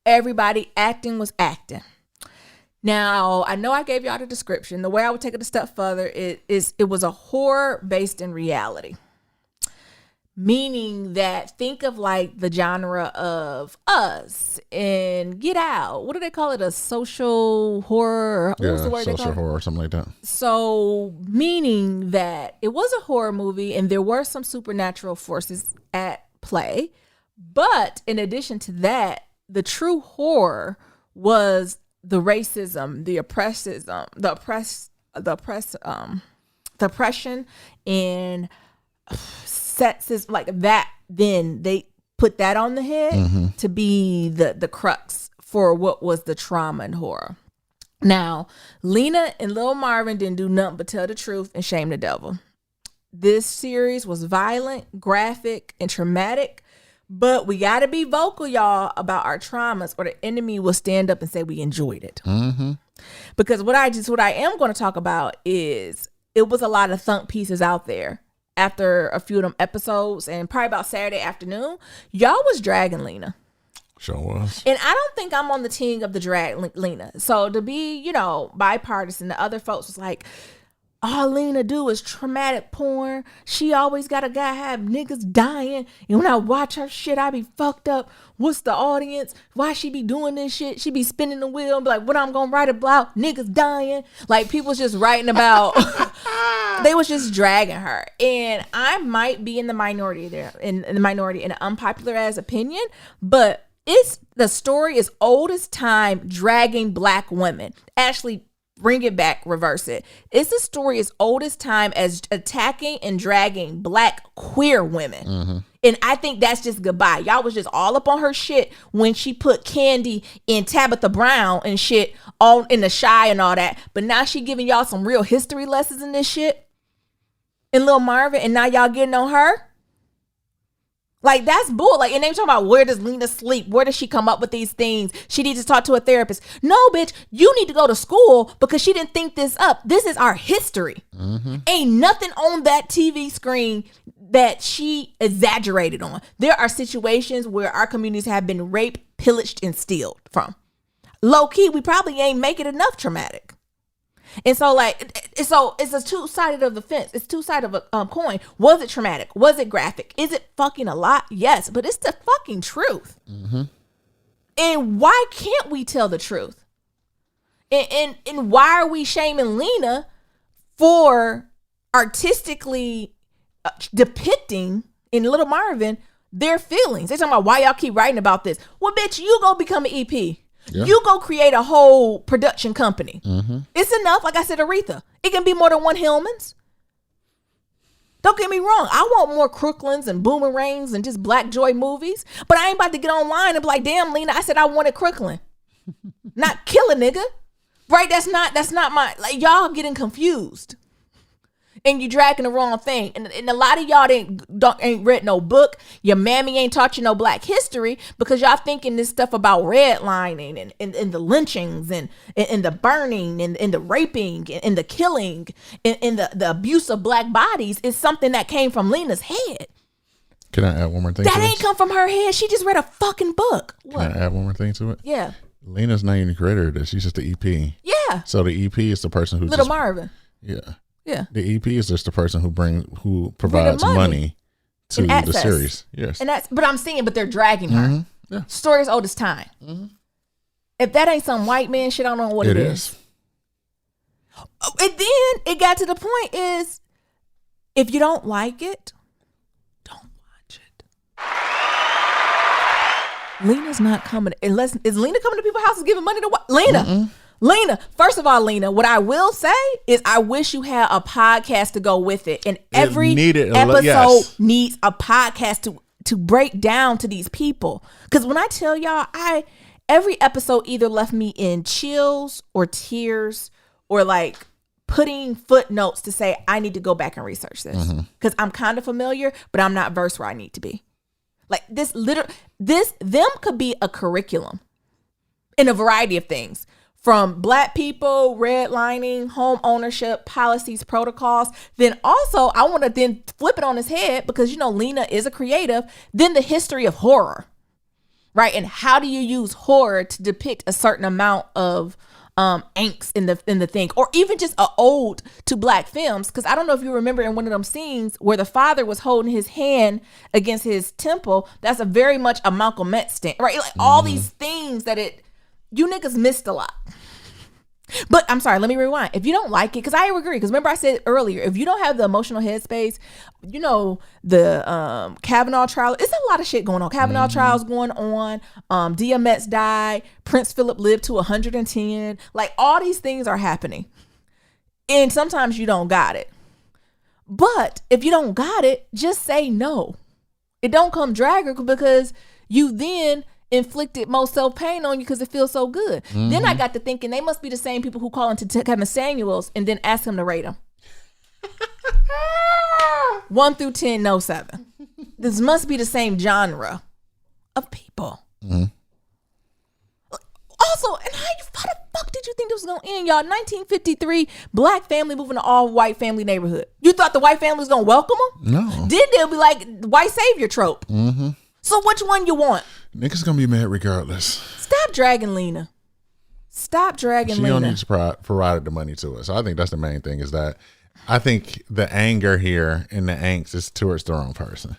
everybody acting was acting. Now, I know I gave y'all the description. The way I would take it a step further is it was a horror based in reality. Meaning that think of like the genre of Us and Get Out. What do they call it? A social horror? What was the word they social called it? horror or something like that. So, meaning that it was a horror movie and there were some supernatural forces at play. But in addition to that, the true horror was the racism, the oppression and sexism, like that. Then they put that on the head to be the crux for what was the trauma and horror. Now, Lena and Lil Marvin didn't do nothing but tell the truth and shame the devil. This series was violent, graphic, and traumatic. But we got to be vocal, y'all, about our traumas, or the enemy will stand up and say we enjoyed it. Mm-hmm. Because what I am going to talk about is it was a lot of thunk pieces out there after a few of them episodes, and probably about Saturday afternoon, y'all was dragging Lena. Sure was. And I don't think I'm on the team of the drag Lena. So to be, bipartisan, the other folks was like, all Lena do is traumatic porn. She always got a guy have niggas dying. And when I watch her shit, I be fucked up. What's the audience? Why she be doing this shit? She be spinning the wheel and be like, what I'm gonna write about? Niggas dying. Like, people was just writing about, they was just dragging her. And I might be in the minority there, in the minority, in an unpopular as opinion, but it's the story is old as time, dragging black women. Actually, bring it back, reverse it. It's a story as old as time as attacking and dragging black queer women. And I think that's just goodbye. Y'all was just all up on her shit when she put Candy and Tabitha Brown and shit all in the Shy and all that. But now she giving y'all some real history lessons in this shit. And Lil Marvin, and now y'all getting on her? Like, that's bull. Like, and they talking about, where does Lena sleep? Where does she come up with these things? She needs to talk to a therapist. No, bitch, you need to go to school because she didn't think this up. This is our history. Ain't nothing on that TV screen that she exaggerated on. There are situations where our communities have been raped, pillaged, and stealed from. Low key, we probably ain't make it enough traumatic. And so, like, so it's a two-sided of the fence. It's two-sided of a coin. Was it traumatic? Was it graphic? Is it fucking a lot? Yes, but it's the fucking truth. And why can't we tell the truth? And why are we shaming Lena for artistically depicting in Little Marvin their feelings? They're talking about, why y'all keep writing about this? Well, bitch, you go become an EP. Yeah. You go create a whole production company. It's enough. Like I said, Aretha, it can be more than one Hillman's. Don't get me wrong. I want more Crooklands and Boomerangs and just Black Joy movies. But I ain't about to get online and be like, damn, Lena, I said I wanted Crookland. Not kill a nigga. Right? That's not my, like, y'all getting confused. And you dragging the wrong thing. And a lot of y'all ain't read no book. Your mammy ain't taught you no black history because y'all thinking this stuff about redlining and the lynchings and the burning and the raping and the killing and the abuse of black bodies is something that came from Lena's head. Can I add one more thing that to this? Ain't come from her head. She just read a fucking book. Can I add one more thing to it? Yeah. Lena's not even the creator of this. She's just the EP. Yeah. So the EP is the person who's Little Marvin. Yeah. Yeah. The EP is just the person who provides money to the series. Yes. And but they're dragging her. Yeah. Story is old as time. If that ain't some white man shit, I don't know what it is. And then it got to the point is, if you don't like it, don't watch it. Lena's not coming unless, is Lena coming to people's houses giving money to what? Lena, first of all, Lena, what I will say is I wish you had a podcast to go with it. And every episode needs a podcast to break down to these people. Because when I tell y'all, every episode either left me in chills or tears or like putting footnotes to say, I need to go back and research this. Because I'm kind of familiar, but I'm not versed where I need to be. Like them could be a curriculum in a variety of things. From black people, redlining, home ownership, policies, protocols. Then also, I want to then flip it on his head because, Lena is a creative. Then the history of horror, right? And how do you use horror to depict a certain amount of angst in the thing, or even just an ode to black films? Because I don't know if you remember in one of them scenes where the father was holding his hand against his temple. That's a very much a Malcolm X stand, right? Like all these things that you niggas missed a lot. But I'm sorry, let me rewind. If you don't like it, because I agree, because remember I said earlier, if you don't have the emotional headspace, the Kavanaugh trial, it's a lot of shit going on. Kavanaugh trials going on. DMX died. Prince Philip lived to 110. Like all these things are happening. And sometimes you don't got it. But if you don't got it, just say no. It don't come dragger because you then inflicted more self-pain on you because it feels so good. Then I got to thinking they must be the same people who call into Kevin Samuels and then ask him to rate them. 1 through 10, no 7. This must be the same genre of people. Also, and how the fuck did you think this was going to end, y'all? 1953, black family moving to all white family neighborhood. You thought the white family was going to welcome them? No. Then they'll be like white savior trope. So which one you want? Niggas gonna be mad regardless. Stop dragging Lena. Stop dragging Lena. She don't need to provide the money to us. So I think that's the main thing is that I think the anger here and the angst is towards the wrong person.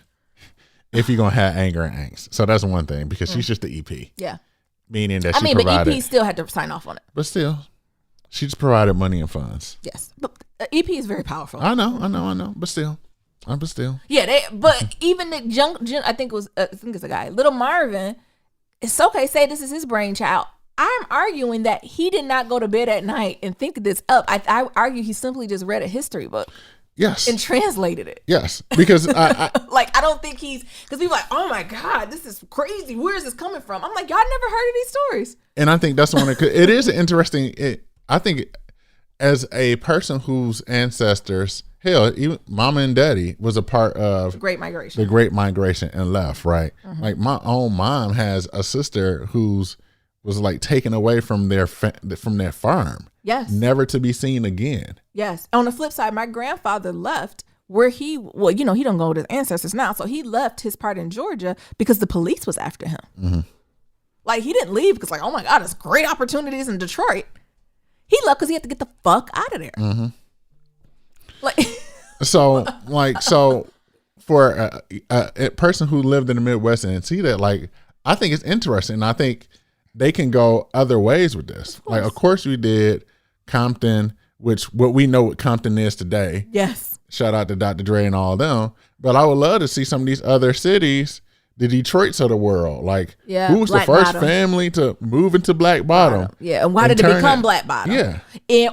If you're gonna have anger and angst, so that's one thing because she's just the EP. Yeah. Meaning that I she mean, provided, but EP still had to sign off on it. but still, she just provided money and funds. Yes. But EP is very powerful. I know, but still, Yeah, but even the I think it's a guy, Little Marvin. It's okay. Say this is his brainchild. I'm arguing that he did not go to bed at night and think this up. I argue he simply just read a history book. Yes. And translated it. Yes, because I like I don't think because people are like, oh my God, this is crazy. Where is this coming from? I'm like, y'all never heard of these stories. And I think that's one. It is interesting. I think as a person whose ancestors, hell, even mama and daddy was a part of the Great Migration. The Great Migration and left, right? Mm-hmm. Like my own mom has a sister who's was like taken away from their farm. Yes. Never to be seen again. Yes. On the flip side, my grandfather left where he don't go with his ancestors now. So he left his part in Georgia because the police was after him. Mm-hmm. Like he didn't leave because like, oh my God, there's great opportunities in Detroit. He left because he had to get the fuck out of there. Mm-hmm. Like, so for a person who lived in the Midwest and see that, like, I think it's interesting. I think they can go other ways with this. Like, of course we did Compton, which what we know what Compton is today. Yes. Shout out to Dr. Dre and all of them. But I would love to see some of these other cities, the Detroits of the world. Like, who was the first family to move into Black Bottom? Yeah, and why did it become Black Bottom? Yeah.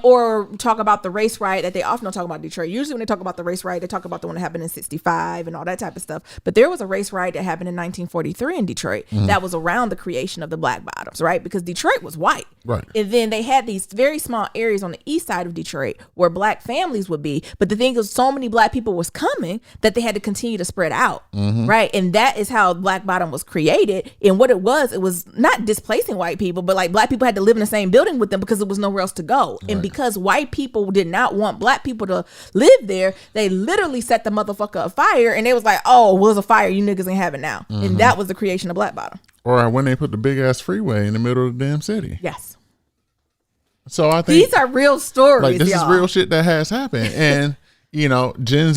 Or talk about the race riot that they often don't talk about Detroit. Usually when they talk about the race riot, they talk about the one that happened in 65 and all that type of stuff. But there was a race riot that happened in 1943 in Detroit that was around the creation of the Black Bottoms, right? Because Detroit was white. Right. And then they had these very small areas on the east side of Detroit where Black families would be. But the thing is, so many Black people was coming that they had to continue to spread out, right? And that is how Black Bottom was created. And what it was not displacing white people, but like Black people had to live in the same building with them because there was nowhere else to go. And because white people did not want Black people to live there, they literally set the motherfucker afire. And they was like, oh, well, there's a fire. You niggas ain't have it now. And that was the creation of Black Bottom. Or when they put the big ass freeway in the middle of the damn city. Yes. So I think these are real stories. Like this y'all. is real shit that has happened. And you know, Gen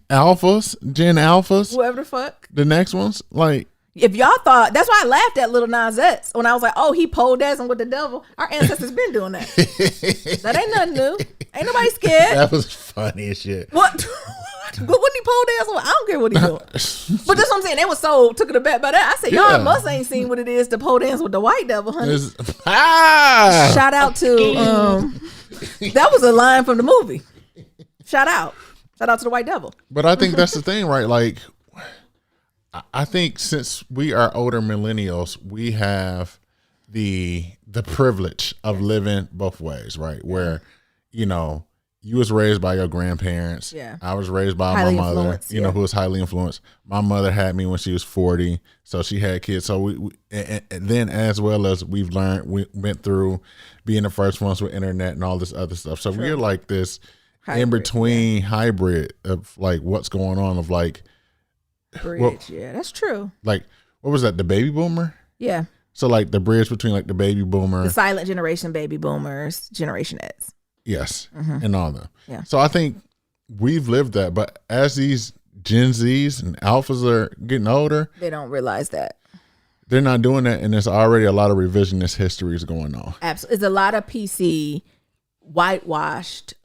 Alphas, whoever the fuck. The next ones, like, if y'all thought, that's why I laughed at Lil Nas X when I was like, oh, he pole dancing with the devil. Our ancestors been doing that. That ain't nothing new. Ain't nobody scared. That was funny as shit. What? But wouldn't he pole dance? I don't care what he doing. But that's what I'm saying. They were so took it aback by that. I said, y'all must ain't seen what it is to pole dance with the white devil, honey. Shout out to that was a line from the movie. Shout out to the white devil. But I think that's the thing, right? Like, I think since we are older millennials, we have the privilege of living both ways, right? Where, you know, you was raised by your grandparents. Yeah. I was raised by my mother, you know, who was highly influenced. My mother had me when she was 40, so she had kids. So we and then as well as we went through being the first ones with internet and all this other stuff. So we're like this hybrid, in between hybrid of like what's going on of like bridge. Yeah, that's true. Like, what was that? The baby boomer? Yeah. So like the bridge between like the baby boomer, the silent generation, baby boomers, Generation X. Yes, and all that. Yeah. So I think we've lived that, but as these Gen Zs and Alphas are getting older, they don't realize that. They're not doing that, and there's already a lot of revisionist histories going on. Absolutely. It's a lot of PC, whitewashed,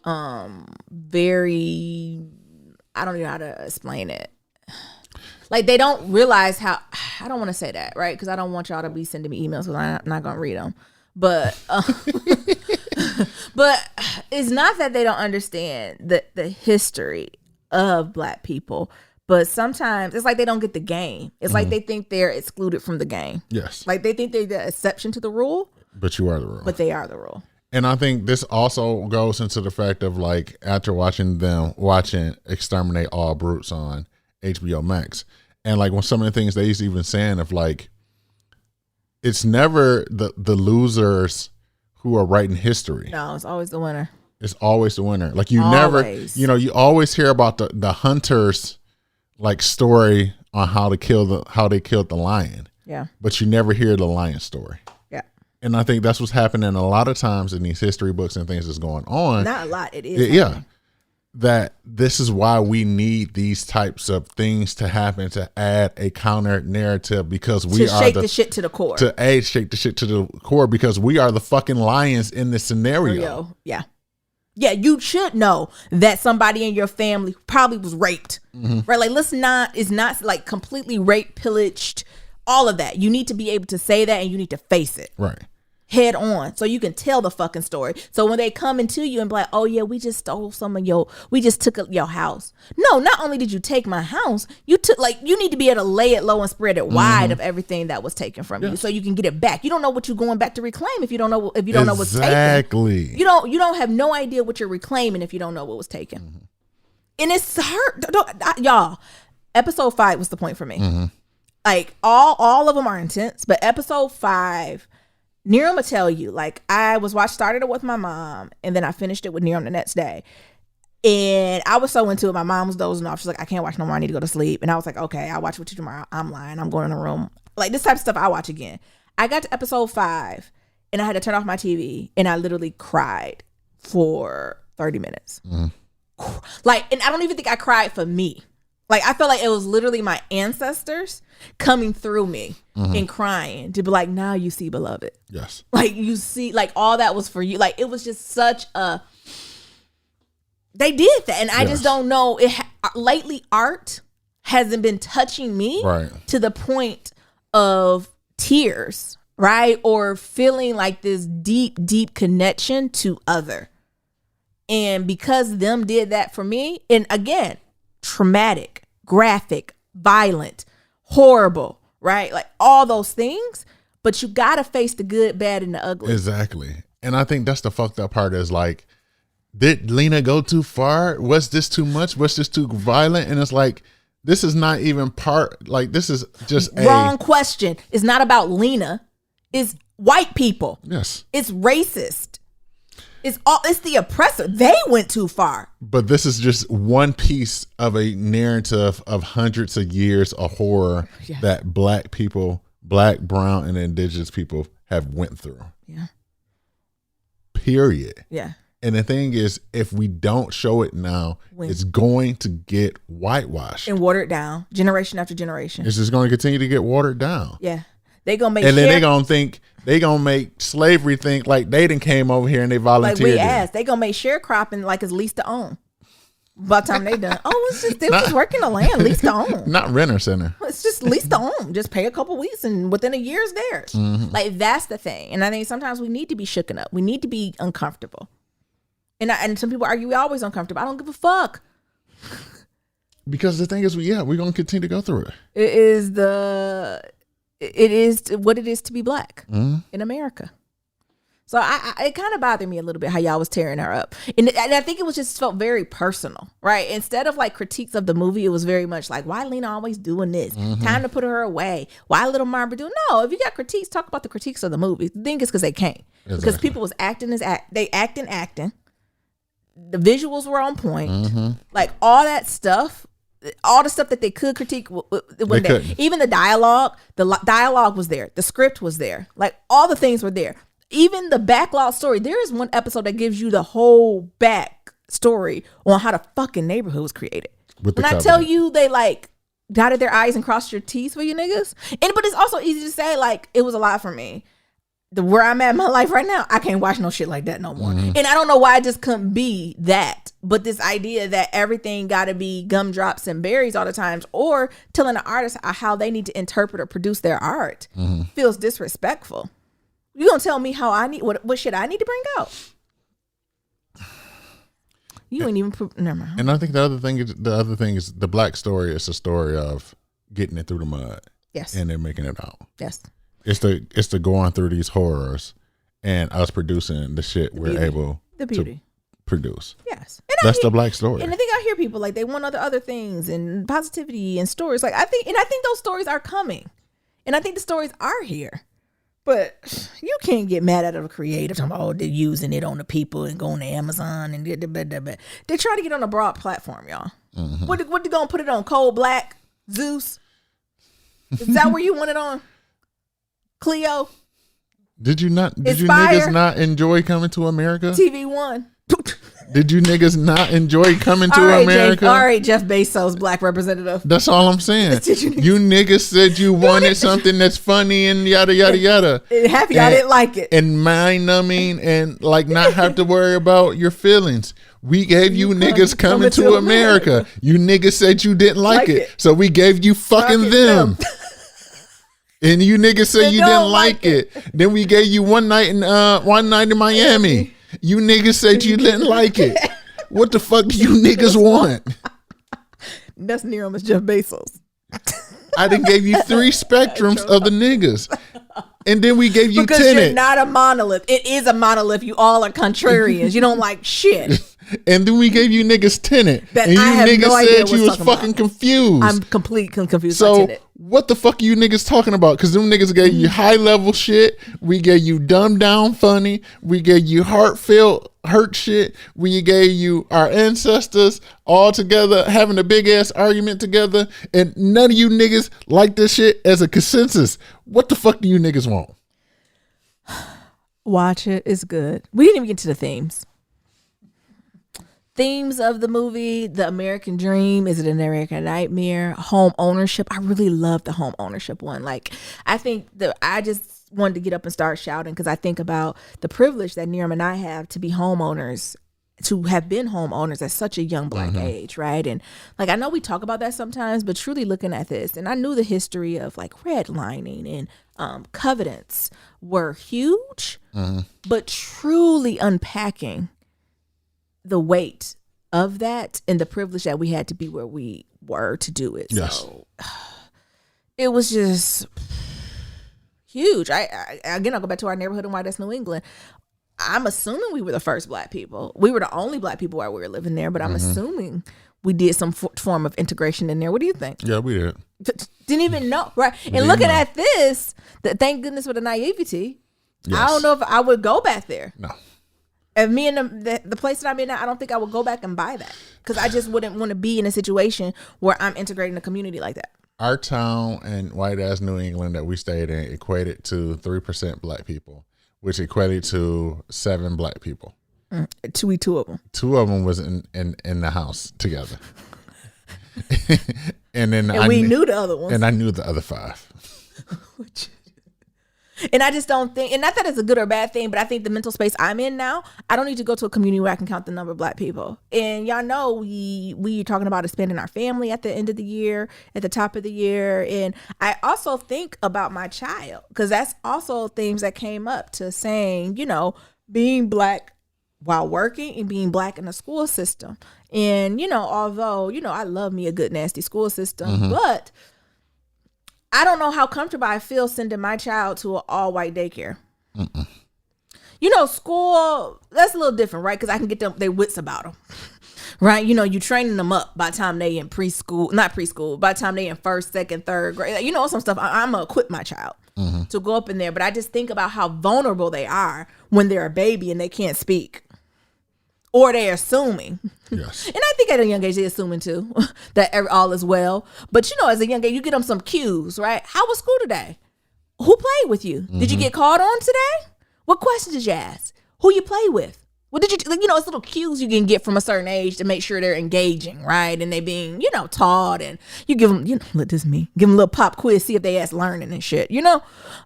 very, I don't know how to explain it. Like, they don't realize how, I don't want to say that, right? Because I don't want y'all to be sending me emails because I'm not going to read them. But but it's not that they don't understand the history of Black people, but sometimes it's like they don't get the game. It's like they think they're excluded from the game. Yes. Like they think they're the exception to the rule. But you are the rule. But they are the rule. And I think this also goes into the fact of like after watching Exterminate All Brutes on HBO Max, and like when some of the things they's even saying of like, it's never the losers who are writing history. No, it's always the winner. It's always the winner. Like you never, you know, you always hear about the hunters like story on how they killed the lion. Yeah. But you never hear the lion story. Yeah. And I think that's what's happening a lot of times in these history books and things that's going on. Not a lot. It is. Yeah. that this is why we need these types of things to happen to add a counter narrative, because we To are shake the shit to the core. shake the shit to the core, because we are the fucking lions in this scenario. Yeah. Yeah, you should know that somebody in your family probably was raped. Right? Like, is not like completely raped, pillaged, all of that. You need to be able to say that, and you need to face it. Right. Head on, so you can tell the fucking story. So when they come into you and be like, oh yeah, we just stole we just took your house. No, not only did you take my house, you took, like, you need to be able to lay it low and spread it wide of everything that was taken from you, so you can get it back. You don't know what you're going back to reclaim if you don't know what's taken. Exactly. You don't have no idea what you're reclaiming if you don't know what was taken. And it's hurt. Y'all, episode 5 was the point for me. Like, all of them are intense, but episode 5, Nerum will tell you, like, I started it with my mom, and then I finished it with Nerum the next day. And I was so into it. My mom was dozing off. She's like, I can't watch no more. I need to go to sleep. And I was like, okay, I'll watch with you tomorrow. I'm lying. I'm going in the room. Like, this type of stuff I watch again. I got to episode 5, and I had to turn off my TV, and I literally cried for 30 minutes. Like, and I don't even think I cried for me. Like, I felt like it was literally my ancestors coming through me and crying to be like, now you see, beloved. Yes. Like, you see, like, all that was for you. Like, it was just such a, they did that. And I just don't know. Lately, art hasn't been touching me to the point of tears, right? Or feeling like this deep, deep connection to other. And because them did that for me, and again, traumatic, graphic, violent, horrible, right? Like, all those things, but you gotta face the good, bad, and the ugly. Exactly. And I think that's the fucked up part, is like, did Lena go too far? Was this too much? Was this too violent? And it's like, this is not even part, like, this is just wrong question. It's not about Lena. It's white people. Yes. It's racist. It's the oppressor. They went too far. But this is just one piece of a narrative of hundreds of years of horror that black people, black, brown, and indigenous people have went through. Yeah. Period. Yeah. And the thing is, if we don't show it now, it's going to get whitewashed and watered down, generation after generation. It's just going to continue to get watered down. Yeah. They gonna make, and then they gonna make slavery think like they done came over here and they volunteered. Like we asked, they gonna make sharecropping like it's lease to own. By the time they done, they was just working the land, lease to own. Not renter center. It's just lease to own. Just pay a couple weeks, and within a year, it's theirs. Like, that's the thing. And I think sometimes we need to be shooken up. We need to be uncomfortable. And some people argue we always uncomfortable. I don't give a fuck. Because the thing is, we're gonna continue to go through it. It is what it is to be black in America. So it kind of bothered me a little bit how y'all was tearing her up. And I think it was just felt very personal, right? Instead of like critiques of the movie, it was very much like, why Lena always doing this? Time to put her away. Why little Marva doing? No, if you got critiques, talk about the critiques of the movie. The thing is because they can't. Exactly. Because people was acting. The visuals were on point. Like, all that stuff. All the stuff that they could critique when even the dialogue was there. The script was there. Like, all the things were there. Even the backlog story. There is one episode that gives you the whole back story on how the fucking neighborhood was created. When I tell you they like dotted their I's and crossed your T's for you niggas. But it's also easy to say, like, it was a lot for me. Where I'm at in my life right now, I can't watch no shit like that no more. And I don't know why I just couldn't be that. But this idea that everything got to be gumdrops and berries all the times, or telling the artist how they need to interpret or produce their art, feels disrespectful. You gonna tell me how I need what shit I need to bring out? You ain't even never mind. And I think the other thing is the black story is a story of getting it through the mud. Yes. And they're making it out. Yes. It's the going through these horrors and us producing the shit we're able to produce. Yes. And that's the black story. And I think I hear people like they want other things and positivity and stories. Like, I think those stories are coming. And I think the stories are here. But you can't get mad at a creative talking about, they're using it on the people and going to Amazon and they're trying to get on a broad platform, y'all. What they gonna put it on? Cold Black? Zeus? Is that where you want it on? Cleo? Did you niggas not enjoy Coming to America? TV One. Did you niggas not enjoy coming to All right, America? all right, Jeff Bezos, black representative. That's all I'm saying. Did you You niggas said you wanted something that's funny and yada yada yada. Happy I didn't like it. And mind numbing and like not have to worry about your feelings. We gave you niggas coming to America. You niggas said you didn't like it. So we gave you fucking them. And you niggas said you didn't like it. Then we gave you one night in Miami. You niggas said you didn't like it. What the fuck do you niggas want? That's Nero, Miss Jeff Bezos. I done gave you 3 spectrums of the niggas. And then we gave you Because Tenet. you're not a monolith. It is a monolith. You all are contrarians. You don't like shit. And then we gave you niggas Tenet. That And you I have niggas no idea said you was what's talking fucking about. confused. I'm completely confused by So Tenet. what the fuck are you niggas talking about? Because them niggas gave you high level shit. We gave you dumbed down funny. We gave you heartfelt hurt shit. We gave you our ancestors all together having a big ass argument together. And none of you niggas like this shit as a consensus. What the fuck do you niggas want? Watch it. It's good. We didn't even get to the themes. Themes of the movie: the American dream. Is it an American nightmare? Home ownership. I really love the home ownership one. Like, I think that I just wanted to get up and start shouting because I think about the privilege that Niram and I have to be homeowners, to have been homeowners at such a young black age, right? And like, I know we talk about that sometimes, but truly looking at this, and I knew the history of like redlining and covenants were huge, but truly unpacking the weight of that and the privilege that we had to be where we were to do it. Yes. So it was just huge. I'll go back to our neighborhood in White House, New England. I'm assuming we were the first black people. We were the only black people while we were living there, but I'm assuming we did some form of integration in there. What do you think? Yeah, we did. Didn't even know, right? And looking at this, thank goodness for the naivety. Yes. I don't know if I would go back there. No. And me and the place that I'm in now, I don't think I would go back and buy that because I just wouldn't want to be in a situation where I'm integrating a community like that. Our town in white ass New England that we stayed in equated to 3% black people, which equated to 7 black people. Two of them. 2 of them was in the house together. and then We knew the other ones. And I knew the other 5. And I just don't think, and not that it's a good or bad thing, but I think the mental space I'm in now, I don't need to go to a community where I can count the number of black people. And y'all know we talking about expanding our family at the end of the year, at the top of the year. And I also think about my child, because that's also things that came up to saying, being black while working and being black in the school system. And, although, I love me a good, nasty school system, but I don't know how comfortable I feel sending my child to an all-white daycare. School, that's a little different, right? Because I can get their wits about them, right? You training them up by the time they in preschool, not preschool, by the time they in 1st, 2nd, 3rd grade. Some stuff, I'm going to equip my child to go up in there. But I just think about how vulnerable they are when they're a baby and they can't speak. Or they're assuming. Yes. And I think at a young age, they're assuming too that all is well. But as a young age, you get them some cues, right? How was school today? Who played with you? Did you get called on today? What questions did you ask? Who you play with? What did you, it's little cues you can get from a certain age to make sure they're engaging, right? And they being, taught, and you give them, let this me, give them a little pop quiz, see if they ask learning and shit,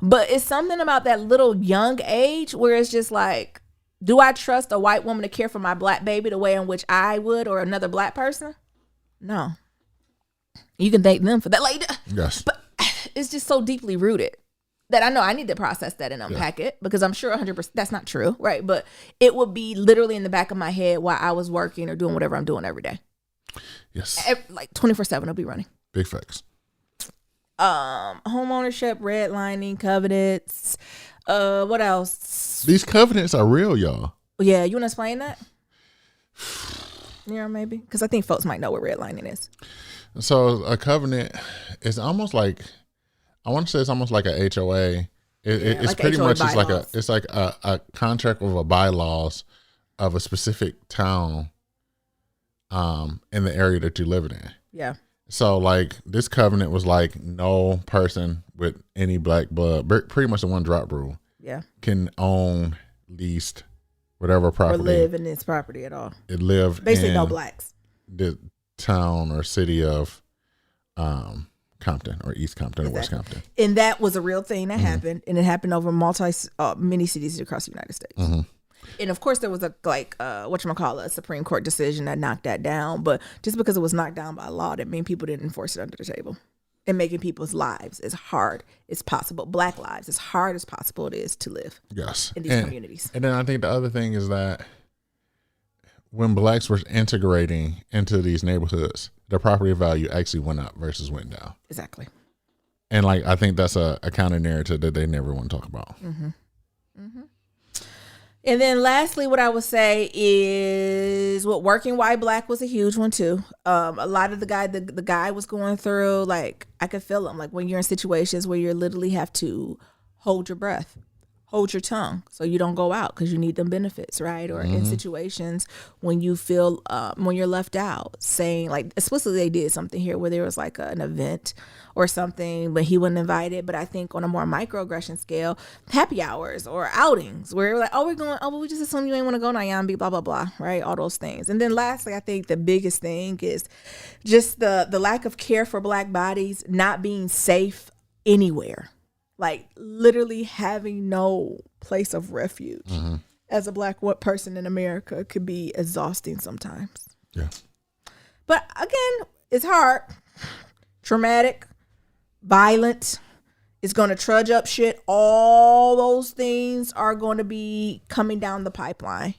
But it's something about that little young age where it's just like, do I trust a white woman to care for my black baby the way in which I would, or another black person? No. You can thank them for that. Like, Yes. but it's just so deeply rooted that I know I need to process that and unpack it, because I'm sure 100% that's not true, right? But it would be literally in the back of my head while I was working or doing whatever I'm doing every day. Yes. Like 24/7, I'll be running. Big facts. Home ownership, redlining, covenants. What else? These covenants are real, y'all. Yeah, you want to explain that? Yeah, maybe, because I think folks might know what redlining is. So a covenant is almost like, I want to say it's almost like a HOA. It's like pretty HOA much just bylaws. it's like a contract with a bylaws of a specific town, in the area that you're living in. Yeah. So like this covenant was like no person with any black blood, pretty much the one drop rule, Yeah. can own, lease, whatever or property live in this property at all. it lived Basically, in no blacks. the town or city of Compton or East Compton or West Compton. And that was a real thing that happened, and it happened over many cities across the United States. And of course, there was a Supreme Court decision that knocked that down. But just because it was knocked down by law, didn't mean people didn't enforce it under the table. And making people's lives as hard as possible, Black lives as hard as possible it is to live. Yes, in these communities. And then I think the other thing is that when blacks were integrating into these neighborhoods, the property value actually went up versus went down. Exactly. And like I think that's a counter narrative that they never want to talk about. And then lastly, what I would say is working white black was a huge one too. A lot of the guy was going through, like, I could feel him. Like when you're in situations where you literally have to hold your breath, hold your tongue so you don't go out because you need them benefits, right? Or in situations when you feel, when you're left out, saying, like, explicitly they did something here where there was like an event or something, but he wasn't invited. But I think on a more microaggression scale, happy hours or outings where we're like, we just assume you ain't want to go now, Yambi, blah, blah, blah, right? All those things. And then lastly, I think the biggest thing is just the lack of care for black bodies not being safe anywhere. Like literally having no place of refuge as a black person in America could be exhausting sometimes. Yeah. But again, it's hard, traumatic, violent. It's going to trudge up shit. All those things are going to be coming down the pipeline.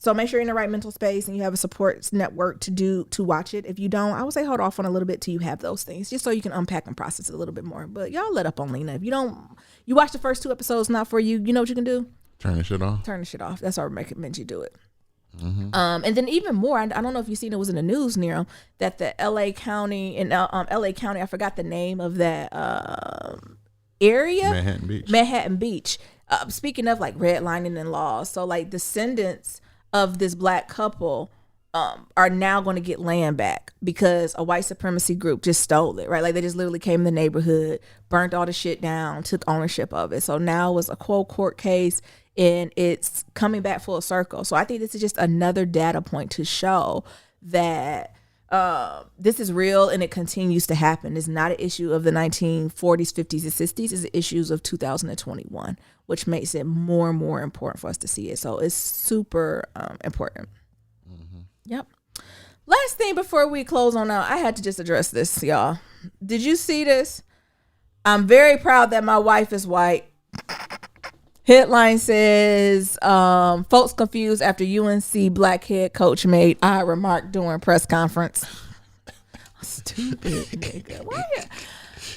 So make sure you're in the right mental space and you have a support network to watch it. If you don't, I would say hold off on a little bit till you have those things, just so you can unpack and process it a little bit more. But y'all let up on Lena. If you watch the first 2 episodes, not for you, you know what you can do? Turn the shit off. Turn the shit off. That's how I recommend you do it. And then even more, I don't know if you've seen, it was in the news, Nero, that the LA County, I forgot the name of that area. Manhattan Beach. Speaking of like redlining and laws, so like descendants of this black couple are now going to get land back because a white supremacy group just stole it, right? Like they just literally came in the neighborhood, burnt all the shit down, took ownership of it. So now it's a court case and it's coming back full circle. So I think this is just another data point to show that this is real and it continues to happen. It's not an issue of the 1940s, 50s, and 60s. It's issues of 2021, which makes it more and more important for us to see it. So it's super important. Yep. Last thing before we close on out, I had to just address this, y'all. Did you see this? I'm very proud that my wife is white. Headline says, folks confused after UNC black head coach made odd remark during press conference. Stupid nigga. Why?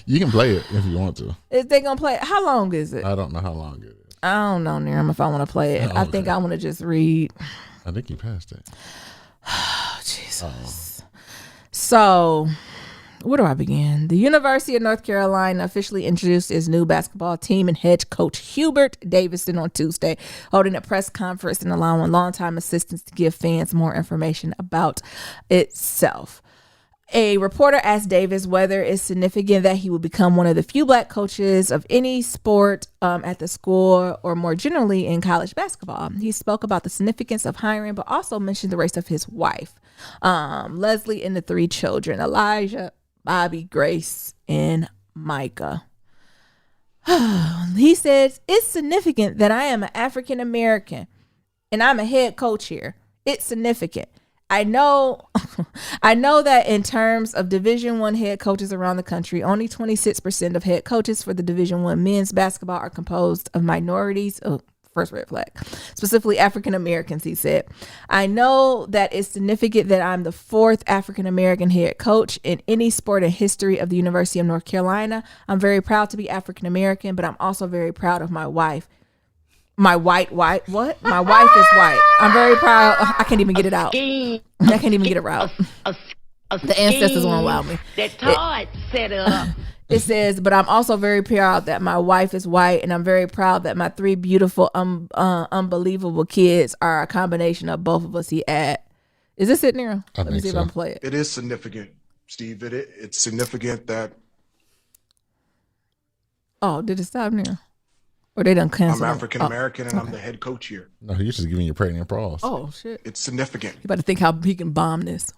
You can play it if you want to. Is they gonna play it? How long is it? I don't know how long it is. I don't know, Niram, if I want to play it. Oh, I think I want to just read. I think you passed it. Oh, Jesus. So, where do I begin? The University of North Carolina officially introduced its new basketball team and head coach Hubert Davidson on Tuesday, holding a press conference and allowing longtime assistants to give fans more information about itself. A reporter asked Davis whether it's significant that he will become one of the few black coaches of any sport at the school or more generally in college basketball. He spoke about the significance of hiring, but also mentioned the race of his wife, Leslie, and the 3 children, Elijah, Bobby, Grace, and Micah. He says, it's significant that I am an African American and I'm a head coach here. It's significant. I know that in terms of Division I head coaches around the country, only 26% of head coaches for the Division I men's basketball are composed of minorities. Oh, first red flag. Specifically African Americans, he said. I know that it's significant that I'm the 4th African American head coach in any sport in history of the University of North Carolina. I'm very proud to be African American, but I'm also very proud of my wife. My wife is white. I'm very proud. I can't even get it out. I can't even get it out. The ancestors won't allow me. That Todd set up. It says, but I'm also very proud that my wife is white, and I'm very proud that my 3 beautiful, unbelievable kids are a combination of both of us. He add. Is this it, Nero? Let me see if I can play it. It is significant, Steve. It's significant that. Oh, did it stop, Nero? Or they done cancel. I'm African American and I'm the head coach here. No, you're just giving your pregnant pause. Oh shit! It's significant. You better think how he can bomb this.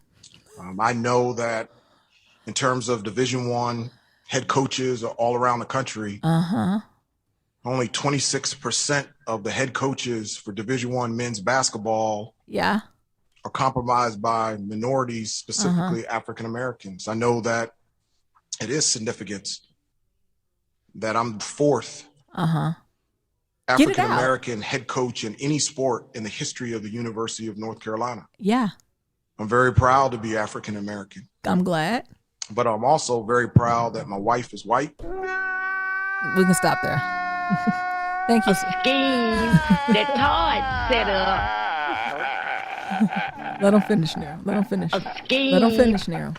I know that in terms of Division I head coaches all around the country, only 26% of the head coaches for Division I men's basketball Yeah. are compromised by minorities, specifically African Americans. I know that it is significant that I'm the fourth African American head coach in any sport in the history of the University of North Carolina. Yeah. I'm very proud to be African American, I'm glad. but I'm also very proud that my wife is white. We can stop there. Thank you. Scheme that Todd set up. Let him finish now. Let him finish. A scheme. Let him finish now.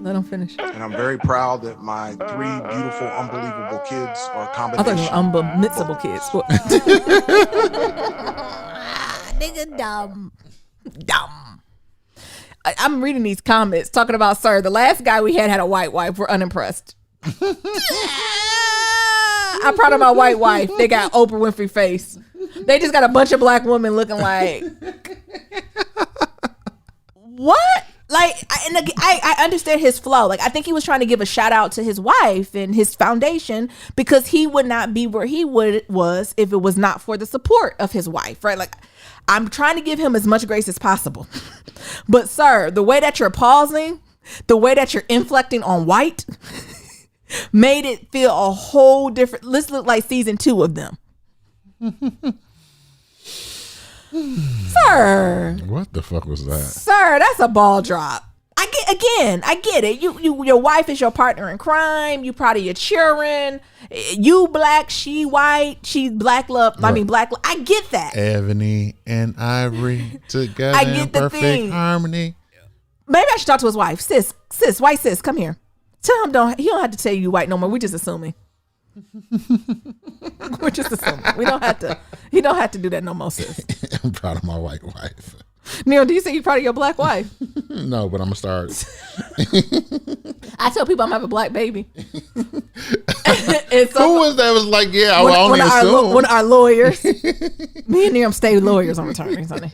Let him finish. And I'm very proud that my 3 beautiful, unbelievable kids are a I thought combination. you were unbelievable kids. Nigga dumb. I'm reading these comments talking about, sir, the last guy we had a white wife. We're unimpressed. I'm proud of my white wife. They got Oprah Winfrey face. They just got a bunch of black women looking like what? Like, I understand his flow. Like, I think he was trying to give a shout out to his wife and his foundation because he would not be where he was if it was not for the support of his wife, right? Like, I'm trying to give him as much grace as possible. But, sir, the way that you're pausing, the way that you're inflecting on white made it feel a whole different. This looked like season 2 of them. Sir. What the fuck was that? Sir, that's a ball drop. I get it. Your wife is your partner in crime. You proud of your children. You black, she white, she black love. I mean black. I get that. Ebony and Ivory together I get in the perfect thing. harmony. Maybe I should talk to his wife. Sis, white sis, come here. Tell him he don't have to tell you white no more. We're just assuming. We're just assuming. We don't have to. He don't have to do that no more, sis. I'm proud of my white wife. Neil, do you say you're proud of your black wife? No, but I'm gonna start. I tell people I'm gonna have a black baby. And Who was that? Was like, yeah, I would only assume. One of our lawyers. Me and Neil stay lawyers on attorneys, honey.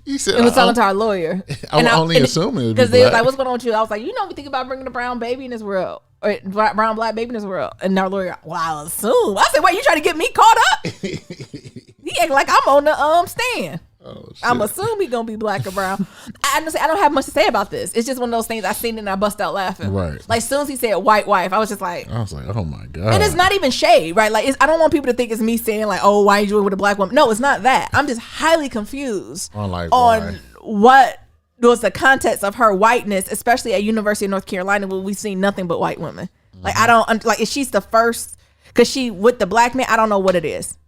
He said, It was talking to our lawyer. I would only assume it would be because they was black. like, "What's going on with you?" I was like, "You know, we think about bringing a brown baby in this world, or brown black baby in this world." And our lawyer, well, I assume. I said, "Wait, you trying to get me caught up?" He act like I'm on the stand. Oh, shit. I'm assuming he gonna be black or brown. I don't have much to say about this. It's just one of those things I seen and I bust out laughing. Right. Like, as soon as he said white wife, I was just like, I was like, oh my god. and it's not even shade, right? Like, I don't want people to think it's me saying like, oh, why you with a black woman? No, it's not that. I'm just highly confused On, like, on why? what was the context of her whiteness, especially at University of North Carolina, where we've seen nothing but white women. Like, I don't like if she's the first because she with the black man. I don't know what it is.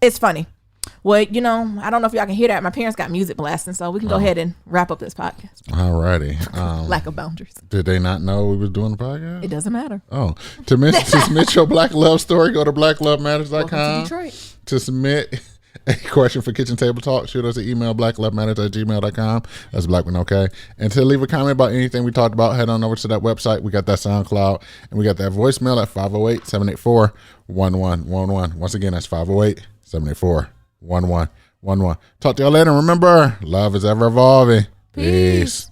It's funny. Well, you know, I don't know if y'all can hear that. My parents got music blasting, so we can go ahead and wrap up this podcast. Alrighty. Lack of boundaries. Did they not know we was doing the podcast? It doesn't matter. Oh, to submit your black love story, go to Welcome to blacklovematters.com. Detroit. To submit a question for Kitchen Table Talk, shoot us an email, blacklovematters@gmail.com. That's black with no K. And to leave a comment about anything we talked about, head on over to that website. We got that SoundCloud, and we got that voicemail at 508-784-1111. Once again, that's 508-784-1111. Talk to y'all later. Remember, love is ever evolving. Peace.